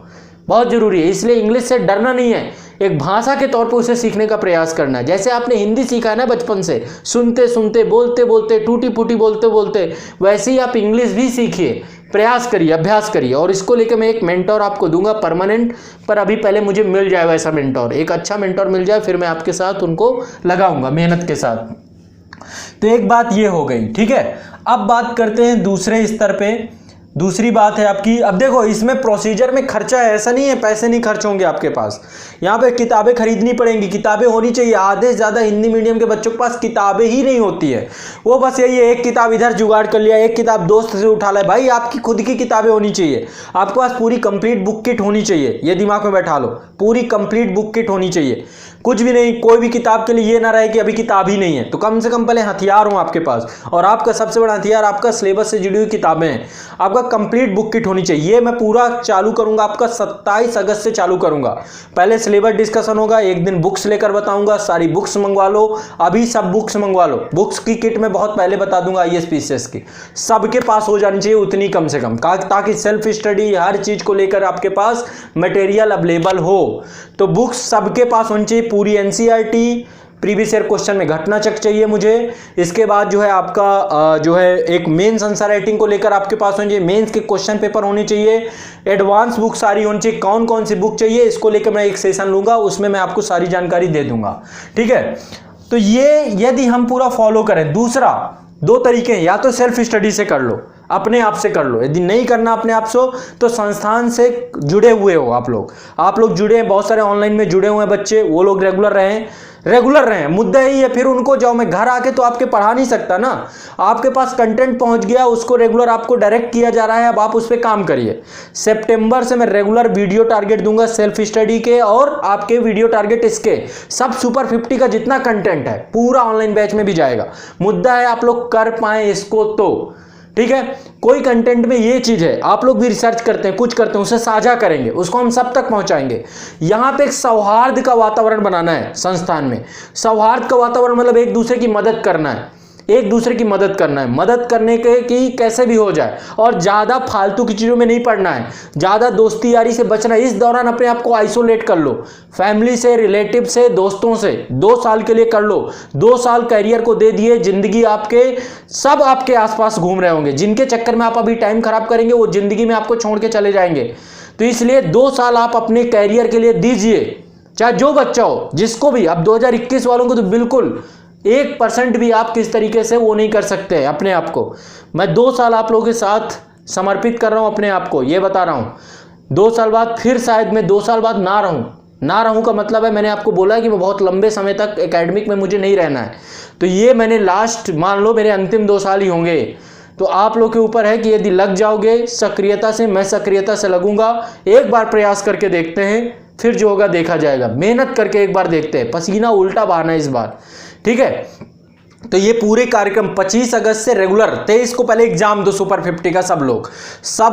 बहुत ज़रूरी है, इसलिए इंग्लिश से डरना नहीं है, एक भाषा के तौर पर उसे सीखने का प्रयास करना है। जैसे आपने हिंदी सीखा है ना बचपन से, सुनते सुनते, बोलते बोलते, टूटी फूटी बोलते बोलते, वैसे ही आप इंग्लिश भी सीखिए, प्रयास करिए, अभ्यास करिए। और इसको लेकर मैं एक मेंटोर आपको दूंगा परमानेंट, पर अभी पहले मुझे मिल जाए वैसा मेंटोर, एक अच्छा मेंटोर मिल जाए, फिर मैं आपके साथ उनको लगाऊंगा मेहनत के साथ। तो एक बात ये हो गई, ठीक है। अब बात करते हैं दूसरे स्तर पे। दूसरी बात है आपकी, अब देखो इसमें प्रोसीजर में खर्चा है, ऐसा नहीं है पैसे नहीं खर्च होंगे आपके पास। यहाँ पे किताबें खरीदनी पड़ेंगी, किताबें होनी चाहिए। आधे से ज़्यादा हिंदी मीडियम के बच्चों के पास किताबें ही नहीं होती है। वो बस यही है, एक किताब इधर जुगाड़ कर लिया, एक किताब दोस्त से उठा लाए। भाई आपकी खुद की किताबें होनी चाहिए, आपके पास पूरी कंप्लीट बुक किट होनी चाहिए, ये दिमाग में बैठा लो, पूरी कंप्लीट बुक किट होनी चाहिए। कुछ भी नहीं, कोई भी किताब के लिए ये ना रहे कि अभी किताब ही नहीं है। तो कम से कम पहले हथियार हो आपके पास, और आपका सबसे बड़ा हथियार आपका सिलेबस से जुड़ी हुई किताबें हैं। आपका कंप्लीट बुक किट होनी चाहिए। ये मैं पूरा चालू करूंगा आपका 27 अगस्त से चालू करूंगा। पहले सिलेबस डिस्कशन होगा, एक दिन बुक्स लेकर बताऊंगा, सारी बुक्स मंगवा लो, अभी सब बुक्स मंगवा लो। बुक्स की किट मैं बहुत पहले बता दूंगा, आईएएस पीसीएस की सबके पास हो जानी चाहिए उतनी कम से कम, ताकि सेल्फ स्टडी हर चीज को लेकर आपके पास मटेरियल अवेलेबल हो। तो बुक्स सबके पास होनी चाहिए, पूरी एनसीईआरटी, प्रीवियस ईयर क्वेश्चन में घटना चक चाहिए मुझे। इसके बाद जो है आपका जो है एक मेंस आंसर राइटिंग को लेकर आपके पास होनी चाहिए, मेंस के क्वेश्चन पेपर होने चाहिए, एडवांस बुक सारी होनी चाहिए। कौन कौन सी बुक चाहिए इसको लेकर मैं एक सेशन लूंगा, उसमें मैं आपको सारी जानकारी दे दूंगा, ठीक है। तो ये यदि हम पूरा फॉलो करें। दूसरा 2 तरीके हैं, या तो सेल्फ स्टडी से कर लो, अपने आप से कर लो। यदि नहीं करना अपने आप से तो संस्थान से जुड़े हुए हो आप लोग जुड़े हैं, बहुत सारे ऑनलाइन में जुड़े हुए हैं बच्चे, वो लोग रेगुलर रहें। मुद्दा यही है, फिर उनको जाओ, मैं घर आके तो आपके पढ़ा नहीं सकता ना। आपके पास कंटेंट पहुंच गया, उसको रेगुलर आपको डायरेक्ट किया जा रहा है, अब आप उस पर काम करिए। सितंबर से मैं रेगुलर वीडियो टारगेट दूंगा सेल्फ स्टडी के, और आपके वीडियो टारगेट इसके सब सुपर 50 का जितना कंटेंट है पूरा ऑनलाइन बैच में भी जाएगा। मुद्दा है आप लोग कर पाए इसको तो, ठीक है। कोई कंटेंट में ये चीज है, आप लोग भी रिसर्च करते हैं, कुछ करते हैं, उसे साझा करेंगे, उसको हम सब तक पहुंचाएंगे। यहां पे एक सौहार्द का वातावरण बनाना है संस्थान में। सौहार्द का वातावरण मतलब एक दूसरे की मदद करना है, एक दूसरे की मदद करना है, मदद करने के कि कैसे भी हो जाए। और ज़्यादा फालतू की चीज़ों में नहीं पड़ना है, ज़्यादा दोस्ती यारी से बचना है। इस दौरान अपने आप को आइसोलेट कर लो, फैमिली से, रिलेटिव से, दोस्तों से 2 साल के लिए कर लो। 2 साल करियर को दे दिए, जिंदगी आपके सब आपके आसपास घूम रहे होंगे, जिनके चक्कर में आप अभी टाइम खराब करेंगे वो जिंदगी में आपको छोड़ के चले जाएंगे। तो इसलिए 2 साल आप अपने करियर के लिए दीजिए, चाहे जो बच्चा हो, जिसको भी। अब 2021 वालों को तो बिल्कुल 1% भी आप किस तरीके से वो नहीं कर सकते अपने आप को। मैं 2 साल आप लोगों के साथ समर्पित कर रहा हूं अपने आप को, ये बता रहा हूं। 2 साल बाद फिर शायद मैं 2 साल बाद ना रहूं का मतलब है, मैंने आपको बोला कि मैं बहुत लंबे समय तक एकेडमिक में मुझे नहीं रहना है। तो ये मैंने लास्ट, मान लो मेरे अंतिम 2 साल ही होंगे। तो आप लोग के ऊपर है कि यदि लग जाओगे सक्रियता से, मैं सक्रियता से लगूंगा। एक बार प्रयास करके देखते हैं, फिर जो होगा देखा जाएगा। मेहनत करके एक बार देखते हैं, पसीना उल्टा बहाना इस बार, ठीक है। तो ये पूरे कार्यक्रम 25 अगस्त से रेगुलर, 23 को पहले एग्जाम दो सुपर 50 का, सब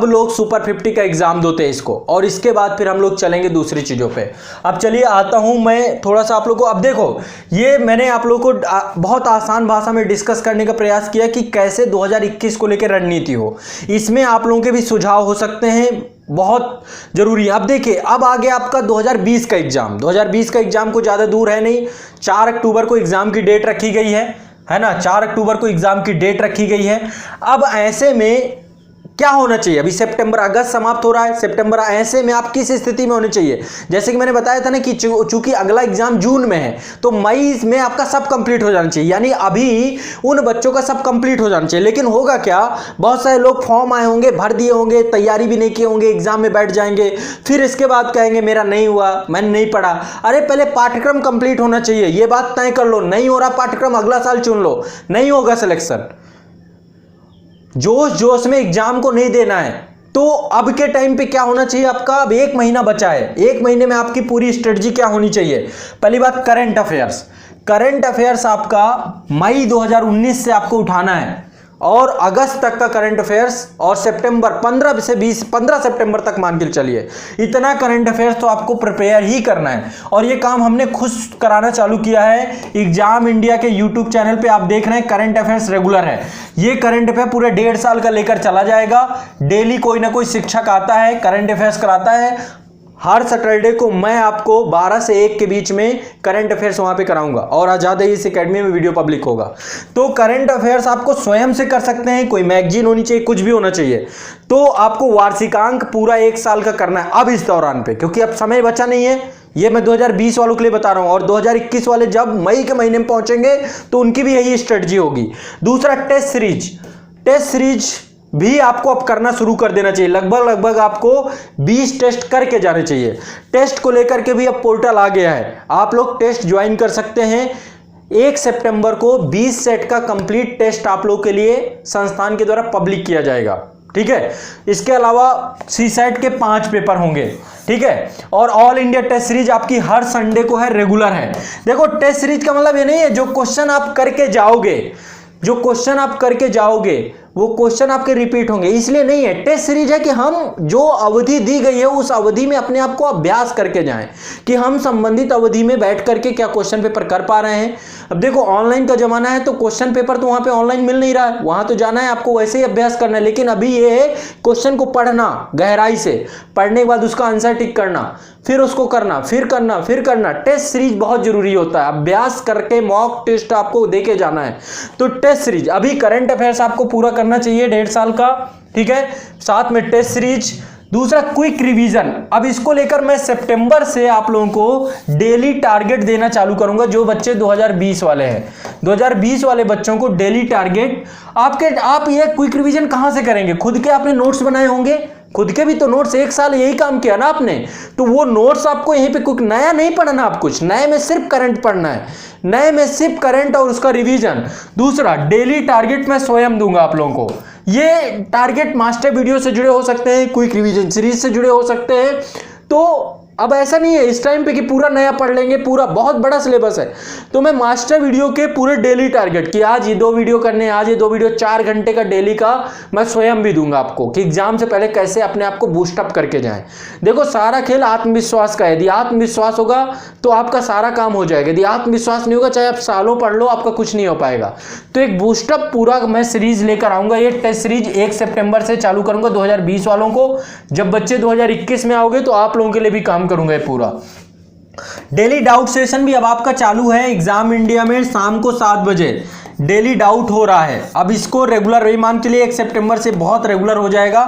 लोग सुपर 50 का एग्जाम दो 23 को, और इसके बाद फिर हम लोग चलेंगे दूसरी चीज़ों पे। अब चलिए आता हूं मैं थोड़ा सा आप लोगों को। अब देखो, ये मैंने आप लोगों को बहुत आसान भाषा में डिस्कस करने का प्रयास किया कि कैसे 2021 को लेकर रणनीति हो। इसमें आप लोगों के भी सुझाव हो सकते हैं, बहुत जरूरी है। अब देखिए, अब आगे आपका 2020 का एग्जाम, 2020 का एग्जाम को ज़्यादा दूर है नहीं, 4 अक्टूबर को एग्जाम की डेट रखी गई है ना, 4 अक्टूबर को एग्जाम की डेट रखी गई है। अब ऐसे में क्या होना चाहिए, अभी सितंबर अगस्त समाप्त हो रहा है, सितंबर, ऐसे में आप किस स्थिति में होने चाहिए। जैसे कि मैंने बताया था ना कि चूंकि अगला एग्जाम जून में है, तो मई में आपका सब कंप्लीट हो जाना चाहिए, यानी अभी उन बच्चों का सब कंप्लीट हो जाना चाहिए। लेकिन होगा क्या, बहुत सारे लोग फॉर्म आए होंगे, भर दिए होंगे, तैयारी भी नहीं किए होंगे, एग्जाम में बैठ जाएंगे, फिर इसके बाद कहेंगे मेरा नहीं हुआ, मैंने नहीं पढ़ा। अरे पहले पाठ्यक्रम कंप्लीट होना चाहिए, ये बात तय कर लो। नहीं हो रहा पाठ्यक्रम, अगला साल चुन लो, नहीं होगा सिलेक्शन। जोश जोश में एग्जाम को नहीं देना है, तो अब के टाइम पे क्या होना चाहिए आपका, अब 1 महीना बचा है, 1 महीने में आपकी पूरी स्ट्रेटजी क्या होनी चाहिए। पहली बात करंट अफेयर्स, करंट अफेयर्स आपका मई 2019 से आपको उठाना है और अगस्त तक का करंट अफेयर्स और सितंबर 15 से 15 सितंबर तक मान के चलिए, इतना करंट अफेयर्स तो आपको प्रिपेयर ही करना है। और ये काम हमने खुद कराना चालू किया है। एग्जाम इंडिया के यूट्यूब चैनल पे आप देख रहे हैं, करंट अफेयर्स रेगुलर है। ये करंट अफेयर पूरे 1.5 साल का लेकर चला जाएगा। डेली कोई ना कोई शिक्षक आता है, करंट अफेयर्स कराता है। हर सैटरडे को मैं आपको 12 से 1 के बीच में करंट अफेयर्स वहां पे कराऊंगा और आजाद इस एकेडमी में वीडियो पब्लिक होगा। तो करंट अफेयर्स आपको स्वयं से कर सकते हैं, कोई मैगजीन होनी चाहिए, कुछ भी होना चाहिए। तो आपको वार्षिकांक पूरा 1 साल का करना है अब इस दौरान पे, क्योंकि अब समय बचा नहीं है। ये मैं 2020 वालों के लिए बता रहा हूं और 2021 वाले जब मई के महीने में पहुंचेंगे तो उनकी भी यही स्ट्रेटजी होगी। दूसरा टेस्ट सीरीज, टेस्ट सीरीज भी आपको अब करना शुरू कर देना चाहिए। लगभग आपको 20 टेस्ट करके जाने चाहिए। टेस्ट को लेकर के भी अब पोर्टल आ गया है, आप लोग टेस्ट ज्वाइन कर सकते हैं। 1 सितंबर को 20 सेट का कंप्लीट टेस्ट आप लोग के लिए संस्थान के द्वारा पब्लिक किया जाएगा, ठीक है। इसके अलावा सीसेट के 5 पेपर होंगे, ठीक है। और ऑल इंडिया टेस्ट सीरीज आपकी हर संडे को है, रेगुलर है। देखो टेस्ट सीरीज का मतलब ये नहीं है जो क्वेश्चन आप करके जाओगे, जो क्वेश्चन आप करके जाओगे वो क्वेश्चन आपके रिपीट होंगे, इसलिए नहीं है। टेस्ट सीरीज है कि हम जो अवधि दी गई है उस अवधि में अपने आप को अभ्यास करके जाएं कि हम संबंधित अवधि में बैठ करके क्या क्वेश्चन पेपर कर पा रहे हैं। अब देखो ऑनलाइन का जमाना है तो क्वेश्चन पेपर तो वहां पे ऑनलाइन मिल नहीं रहा है, वहां तो जाना है आपको, वैसे ही अभ्यास करना है। लेकिन अभी ये है क्वेश्चन को पढ़ना गहराई से, पढ़ने के बाद उसका आंसर टिक करना, फिर उसको करना, फिर करना, फिर करना। टेस्ट सीरीज बहुत जरूरी होता है, अभ्यास करके मॉक टेस्ट आपको देके जाना है। तो टेस्ट सीरीज अभी करंट अफेयर्स आपको पूरा करना चाहिए 1.5 साल का, ठीक है, साथ में टेस्ट सीरीज। दूसरा क्विक रिवीजन, अब इसको लेकर मैं सितंबर से आप लोगों को डेली टारगेट देना चालू करूंगा। जो बच्चे 2020 वाले हैं, 2020 वाले बच्चों को डेली टारगेट आप ये क्विक रिवीजन कहां से करेंगे, खुद के आपने नोट्स बनाए होंगे, खुद के भी तो नोट्स, 1 साल यही काम किया ना आपने, तो वो नोट्स आपको यहीं पे कुछ नया नहीं पढ़ना, आप कुछ नए में सिर्फ करंट पढ़ना है, नए में सिर्फ करंट और उसका रिवीजन। दूसरा डेली टारगेट मैं स्वयं दूंगा आप लोगों को। ये टारगेट मास्टर वीडियो से जुड़े हो सकते हैं, क्विक रिवीजन सीरीज से जुड़े हो सकते हैं। तो अब ऐसा नहीं है इस टाइम पे कि पूरा नया पढ़ लेंगे, पूरा बहुत बड़ा सिलेबस है। तो मैं मास्टर वीडियो के पूरे डेली टारगेट कि आज ये 2 वीडियो करने हैं, आज ये 2 वीडियो 4 घंटे का डेली का मैं स्वयं भी दूंगा आपको कि एग्जाम से पहले कैसे अपने आप को बूस्टअप करके जाएं। देखो सारा खेल आत्मविश्वास का है, यदि आत्मविश्वास होगा तो आपका सारा काम हो जाएगा, यदि आत्मविश्वास नहीं होगा चाहे आप सालों पढ़ लो आपका कुछ नहीं हो पाएगा। तो एक बूस्टअप पूरा मैं सीरीज लेकर आऊंगा। ये टेस्ट सीरीज 1 सितंबर से चालू करूंगा 2020 वालों को। जब बच्चे 2021 में आओगे तो आप लोगों के लिए भी काम करूंगा पूरा। डेली डाउट सेशन भी अब आपका चालू है एग्जाम इंडिया में, शाम को 7 बजे डेली डाउट हो रहा है। अब इसको रेगुलर वही मान के लिए 1 सितंबर से बहुत रेगुलर हो जाएगा।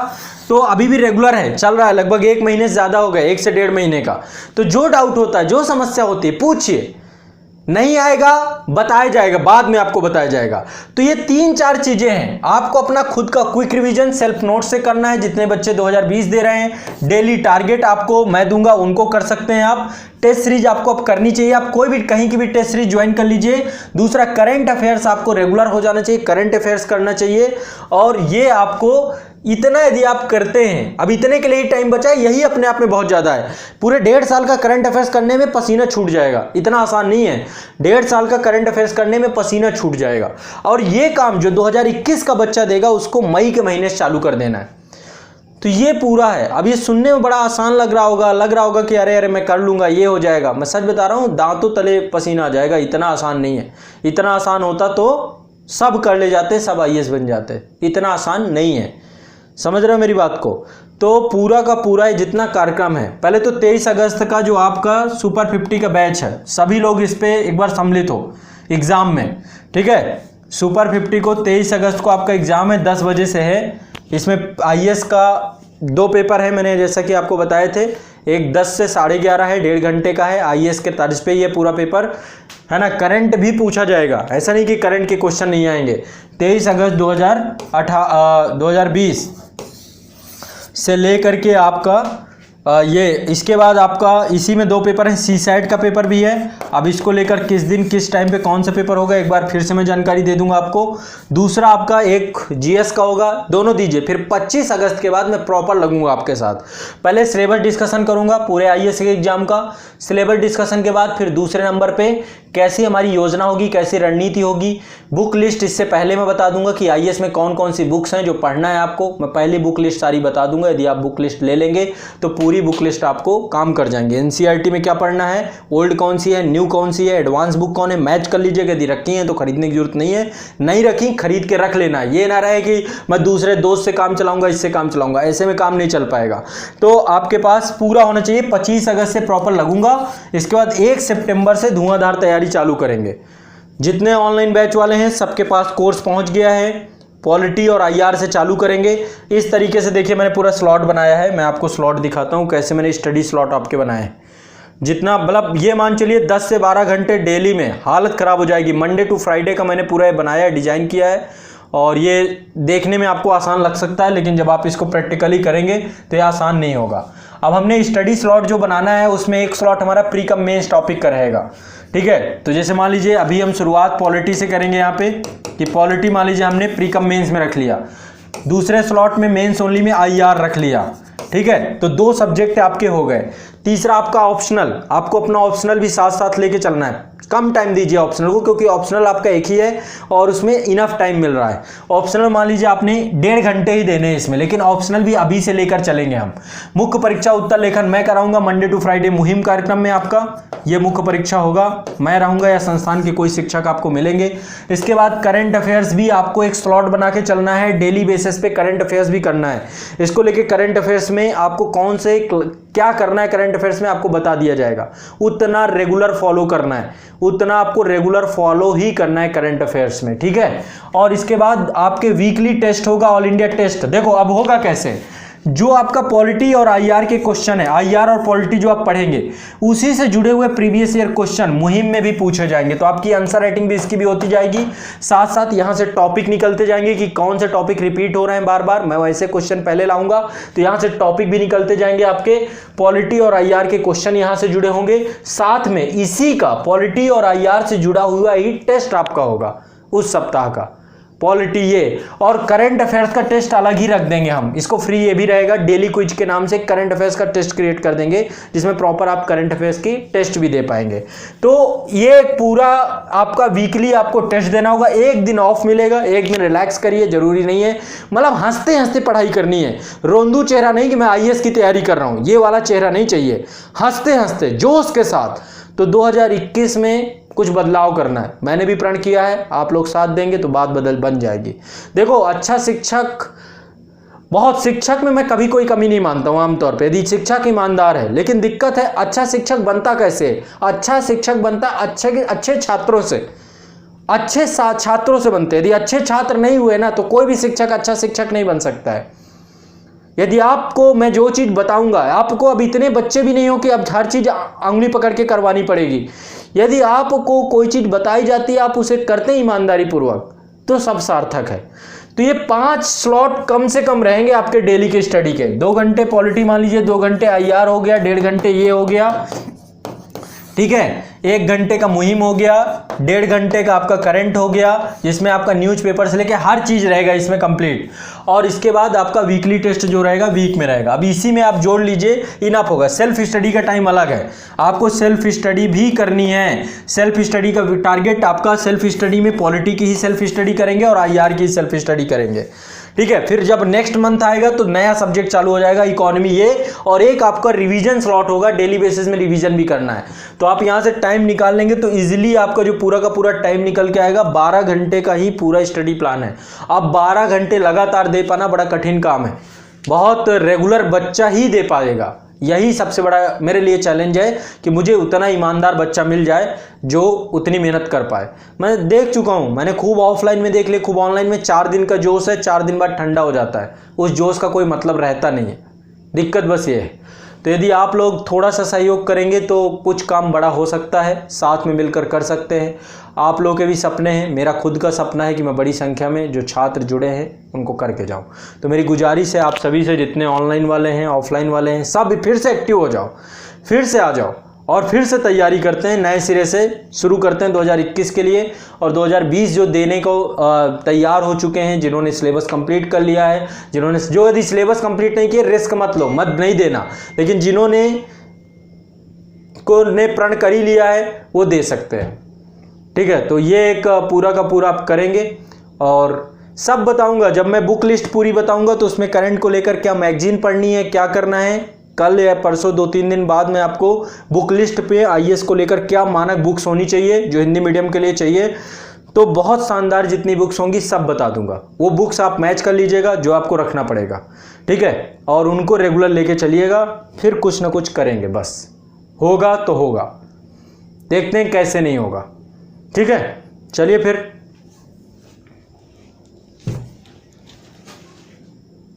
तो अभी भी रेगुलर है, चल रहा है, लगभग 1 महीने से ज्यादा हो गया, 1 से 1.5 महीने का। तो जो डाउट होता है, जो समस्या होती है पूछिए, नहीं आएगा बताया जाएगा, बाद में आपको बताया जाएगा। तो ये 3-4 चीजें हैं। आपको अपना खुद का क्विक रिवीजन सेल्फ नोट से करना है, जितने बच्चे 2020 दे रहे हैं। डेली टारगेट आपको मैं दूंगा, उनको कर सकते हैं आप। टेस्ट सीरीज आपको अब करनी चाहिए, आप कोई भी कहीं की भी टेस्ट सीरीज ज्वाइन कर लीजिए। दूसरा करंट अफेयर्स आपको रेगुलर हो जाना चाहिए, करंट अफेयर्स करना चाहिए। और ये आपको इतना यदि आप करते हैं, अब इतने के लिए ही टाइम बचा है, यही अपने आप में बहुत ज़्यादा है। पूरे 1.5 साल का करंट अफेयर्स करने में पसीना छूट जाएगा, इतना आसान नहीं है। 1.5 साल का करंट अफेयर्स करने में पसीना छूट जाएगा। और ये काम जो 2021 का बच्चा देगा उसको मई के महीने से चालू कर देना है। तो ये पूरा है। अब ये सुनने में बड़ा आसान लग रहा होगा कि अरे मैं कर लूँगा, ये हो जाएगा। मैं सच बता रहा हूँ, दांतों तले पसीना आ जाएगा, इतना आसान नहीं है। इतना आसान होता तो सब कर ले जाते, सब IAS बन जाते। इतना आसान नहीं है, समझ रहे हो मेरी बात को। तो पूरा का पूरा जितना कार्यक्रम है, पहले तो 23 अगस्त का जो आपका सुपर 50 का बैच है, सभी लोग इस पे एक बार सम्मिलित हो एग्ज़ाम में, ठीक है। सुपर 50 को 23 अगस्त को आपका एग्ज़ाम है, 10 बजे से है। इसमें IAS का 2 पेपर है, मैंने जैसा कि आपको बताए थे। एक 10 से 11:30 है, 1.5 घंटे का है। IAS के तर्ज पे ये पूरा पेपर है ना। करंट भी पूछा जाएगा, ऐसा नहीं कि करंट के क्वेश्चन नहीं आएंगे। 23 अगस्त 2020 से लेकर के आपका ये इसके बाद आपका इसी में 2 पेपर हैं, CSAT का पेपर भी है। अब इसको लेकर किस दिन किस टाइम पे कौन सा पेपर होगा एक बार फिर से मैं जानकारी दे दूंगा आपको। दूसरा आपका एक GS का होगा, दोनों दीजिए। फिर 25 अगस्त के बाद मैं प्रॉपर लगूंगा आपके साथ। पहले सिलेबस डिस्कशन करूंगा पूरे IAS के एग्जाम का। सिलेबस डिस्कशन के बाद फिर दूसरे नंबर पे कैसी हमारी योजना होगी, कैसी रणनीति होगी। बुक लिस्ट इससे पहले मैं बता दूंगा कि IAS में कौन कौन सी बुक्स हैं जो पढ़ना है आपको। मैं पहले बुक लिस्ट सारी बता दूंगा। यदि आप बुक लिस्ट ले लेंगे तो पूरी बुक लिस्ट आपको काम कर जाएंगे। NCERT में क्या पढ़ना है, ओल्ड कौन सी है, न्यू कौन सी है, एडवांस बुक कौन है, मैच कर लीजिएगा। यदि रखी हैं तो खरीदने की जरूरत नहीं है, नहीं रखी खरीद के रख लेना। ये ना रहे कि मैं दूसरे दोस्त से काम चलाऊंगा, इससे काम चलाऊंगा, ऐसे में काम नहीं चल पाएगा। तो आपके पास पूरा होना चाहिए। 25 अगस्त से प्रॉपर लगूंगा। इसके बाद 1 सितंबर से धुआंधार तैयारी चालू करेंगे। जितने ऑनलाइन बैच वाले हैं सबके पास कोर्स पहुंच गया है। पॉलिटी और IR से चालू करेंगे। इस तरीके से देखिए मैंने पूरा स्लॉट बनाया है। मैं आपको स्लॉट दिखाता हूं कैसे मैंने स्टडी स्लॉट आपके बनाए हैं। जितना मतलब ये मान चलिए 10 से 12 घंटे डेली में हालत ख़राब हो जाएगी। मंडे टू फ्राइडे का मैंने पूरा बनाया है, डिज़ाइन किया है। और ये देखने में आपको आसान लग सकता है, लेकिन जब आप इसको प्रैक्टिकली करेंगे तो ये आसान नहीं होगा। अब हमने स्टडी स्लॉट जो बनाना है उसमें एक स्लॉट हमारा प्री कम मेंस टॉपिक का रहेगा। ठीक है, तो जैसे मान लीजिए अभी हम शुरुआत पॉलिटी से करेंगे यहाँ पे कि पॉलिटी मान लीजिए हमने प्री कम मेंस में रख लिया। दूसरे स्लॉट में मेंस ओनली में IR रख लिया। ठीक है, तो 2 सब्जेक्ट आपके हो गए। तीसरा आपका ऑप्शनल, आपको अपना ऑप्शनल भी साथ साथ लेके चलना है। कम टाइम दीजिए ऑप्शनल को, क्योंकि ऑप्शनल आपका एक ही है और उसमें इनफ टाइम मिल रहा है। ऑप्शनल मान लीजिए आपने 1.5 घंटे ही देने हैं इसमें, लेकिन ऑप्शनल भी अभी से लेकर चलेंगे हम। मुख्य परीक्षा उत्तर लेखन मैं कराऊंगा मंडे टू फ्राइडे मुहिम कार्यक्रम में। आपका ये मुख्य परीक्षा होगा, मैं रहूंगा या संस्थान के कोई शिक्षक आपको मिलेंगे। इसके बाद करंट अफेयर्स भी आपको एक स्लॉट बना के चलना है। डेली बेसिस पे करंट अफेयर्स भी करना है। इसको लेके करंट अफेयर्स में आपको कौन से क्या करना है करंट अफेयर्स में आपको बता दिया जाएगा। उतना रेगुलर फॉलो करना है, उतना आपको रेगुलर फॉलो ही करना है करंट अफेयर्स में। ठीक है, और इसके बाद आपके वीकली टेस्ट होगा, ऑल इंडिया टेस्ट। देखो अब होगा कैसे, जो आपका पॉलिटी और IR के क्वेश्चन है, IR और पॉलिटी जो आप पढ़ेंगे उसी से जुड़े हुए प्रीवियस ईयर क्वेश्चन मुहिम में भी पूछे जाएंगे। तो आपकी आंसर राइटिंग भी इसकी भी होती जाएगी। साथ साथ यहाँ से टॉपिक निकलते जाएंगे कि कौन से टॉपिक रिपीट हो रहे हैं बार बार। मैं वैसे क्वेश्चन पहले लाऊंगा तो यहाँ से टॉपिक भी निकलते जाएंगे। आपके पॉलिटी और IR के क्वेश्चन यहाँ से जुड़े होंगे। साथ में इसी का पॉलिटी और IR से जुड़ा हुआ ही टेस्ट आपका होगा उस सप्ताह का। पॉलिटी ये और करंट अफेयर्स का टेस्ट अलग ही रख देंगे हम। इसको फ्री ये भी रहेगा, डेली क्विज के नाम से करंट अफेयर्स का टेस्ट क्रिएट कर देंगे, जिसमें प्रॉपर आप करंट अफेयर्स की टेस्ट भी दे पाएंगे। तो ये पूरा आपका वीकली आपको टेस्ट देना होगा। एक दिन ऑफ मिलेगा, एक दिन रिलैक्स करिए, जरूरी नहीं है मतलब हंसते हंसते पढ़ाई करनी है। रोंदू चेहरा नहीं कि मैं IAS की तैयारी कर रहा हूँ, ये वाला चेहरा नहीं चाहिए। हंसते हंसते जोश के साथ। तो 2021 में कुछ बदलाव करना है, मैंने भी प्रण किया है। आप लोग साथ देंगे तो बात बन जाएगी। देखो अच्छा शिक्षक, बहुत शिक्षक में मैं कभी कोई कमी नहीं मानता हूं आमतौर पे, यदि शिक्षक ईमानदार है। लेकिन दिक्कत है अच्छा शिक्षक बनता कैसे। अच्छा शिक्षक बनता अच्छे छात्रों से, अच्छे छात्रों से बनते। यदि अच्छे छात्र नहीं हुए ना तो कोई भी शिक्षक अच्छा शिक्षक नहीं बन सकता है। यदि आपको मैं जो चीज़ बताऊंगा, आपको अब इतने बच्चे भी नहीं हो कि अब हर चीज़ उंगली पकड़ के करवानी पड़ेगी। यदि आपको कोई चीज़ बताई जाती है, आप उसे करते हैं ईमानदारी पूर्वक, तो सब सार्थक है। तो ये 5 स्लॉट कम से कम रहेंगे आपके डेली के स्टडी के। 2 घंटे पॉलिटी मान लीजिए, 2 घंटे IR हो गया, 1.5 घंटे ये हो गया। ठीक है, 1 घंटे का मुहिम हो गया, 1.5 घंटे का आपका करंट हो गया, जिसमें आपका न्यूज़पेपर से लेके हर चीज़ रहेगा इसमें कंप्लीट। और इसके बाद आपका वीकली टेस्ट जो रहेगा वीक में रहेगा। अब इसी में आप जोड़ लीजिए, इनफ होगा। सेल्फ स्टडी का टाइम अलग है, आपको सेल्फ स्टडी भी करनी है। सेल्फ स्टडी का टारगेट आपका सेल्फ स्टडी में पॉलिटी की ही सेल्फ स्टडी करेंगे और IR की सेल्फ स्टडी करेंगे। ठीक है, फिर जब नेक्स्ट मंथ आएगा तो नया सब्जेक्ट चालू हो जाएगा, इकोनॉमी ये, और एक आपका रिवीजन स्लॉट होगा, डेली बेसिस में रिवीजन भी करना है। तो आप यहां से टाइम निकाल लेंगे तो इजीली आपका जो पूरा का पूरा टाइम निकल के आएगा। 12 घंटे का ही पूरा स्टडी प्लान है। अब 12 घंटे लगातार दे पाना बड़ा कठिन काम है, बहुत रेगुलर बच्चा ही दे पाएगा। यही सबसे बड़ा मेरे लिए चैलेंज है कि मुझे उतना ईमानदार बच्चा मिल जाए जो उतनी मेहनत कर पाए। मैं देख चुका हूँ, मैंने खूब ऑफलाइन में देख लिया, खूब ऑनलाइन में। 4 दिन का जोश है, 4 दिन बाद ठंडा हो जाता है, उस जोश का कोई मतलब रहता नहीं है। दिक्कत बस ये है। तो यदि आप लोग थोड़ा सा सहयोग करेंगे तो कुछ काम बड़ा हो सकता है, साथ में मिलकर कर सकते हैं। आप लोगों के भी सपने हैं, मेरा खुद का सपना है कि मैं बड़ी संख्या में जो छात्र जुड़े हैं उनको करके जाऊं। तो मेरी गुजारिश है आप सभी से, जितने ऑनलाइन वाले हैं ऑफलाइन वाले हैं, सब फिर से एक्टिव हो जाओ, फिर से आ जाओ और फिर से तैयारी करते हैं, नए सिरे से शुरू करते हैं 2021 के लिए। और 2020 जो देने को तैयार हो चुके हैं, जिन्होंने सिलेबस कंप्लीट कर लिया है, जिन्होंने जो यदि सिलेबस कंप्लीट नहीं किया रिस्क मत लो, मत नहीं देना, लेकिन जिन्होंने प्रण कर ही लिया है वो दे सकते हैं। ठीक है, तो ये एक पूरा का पूरा आप करेंगे और सब बताऊंगा। जब मैं बुक लिस्ट पूरी बताऊंगा तो उसमें करंट को लेकर क्या मैगजीन पढ़नी है, क्या करना है, कल या परसों 2-3 दिन बाद मैं आपको बुक लिस्ट पे आईएएस को लेकर क्या मानक बुक्स होनी चाहिए जो हिंदी मीडियम के लिए चाहिए, तो बहुत शानदार जितनी बुक्स होंगी सब बता दूंगा। वो बुक्स आप मैच कर लीजिएगा जो आपको रखना पड़ेगा, ठीक है, और उनको रेगुलर लेके चलिएगा, फिर कुछ ना कुछ करेंगे, बस होगा तो होगा, देखते हैं कैसे नहीं होगा। ठीक है, चलिए फिर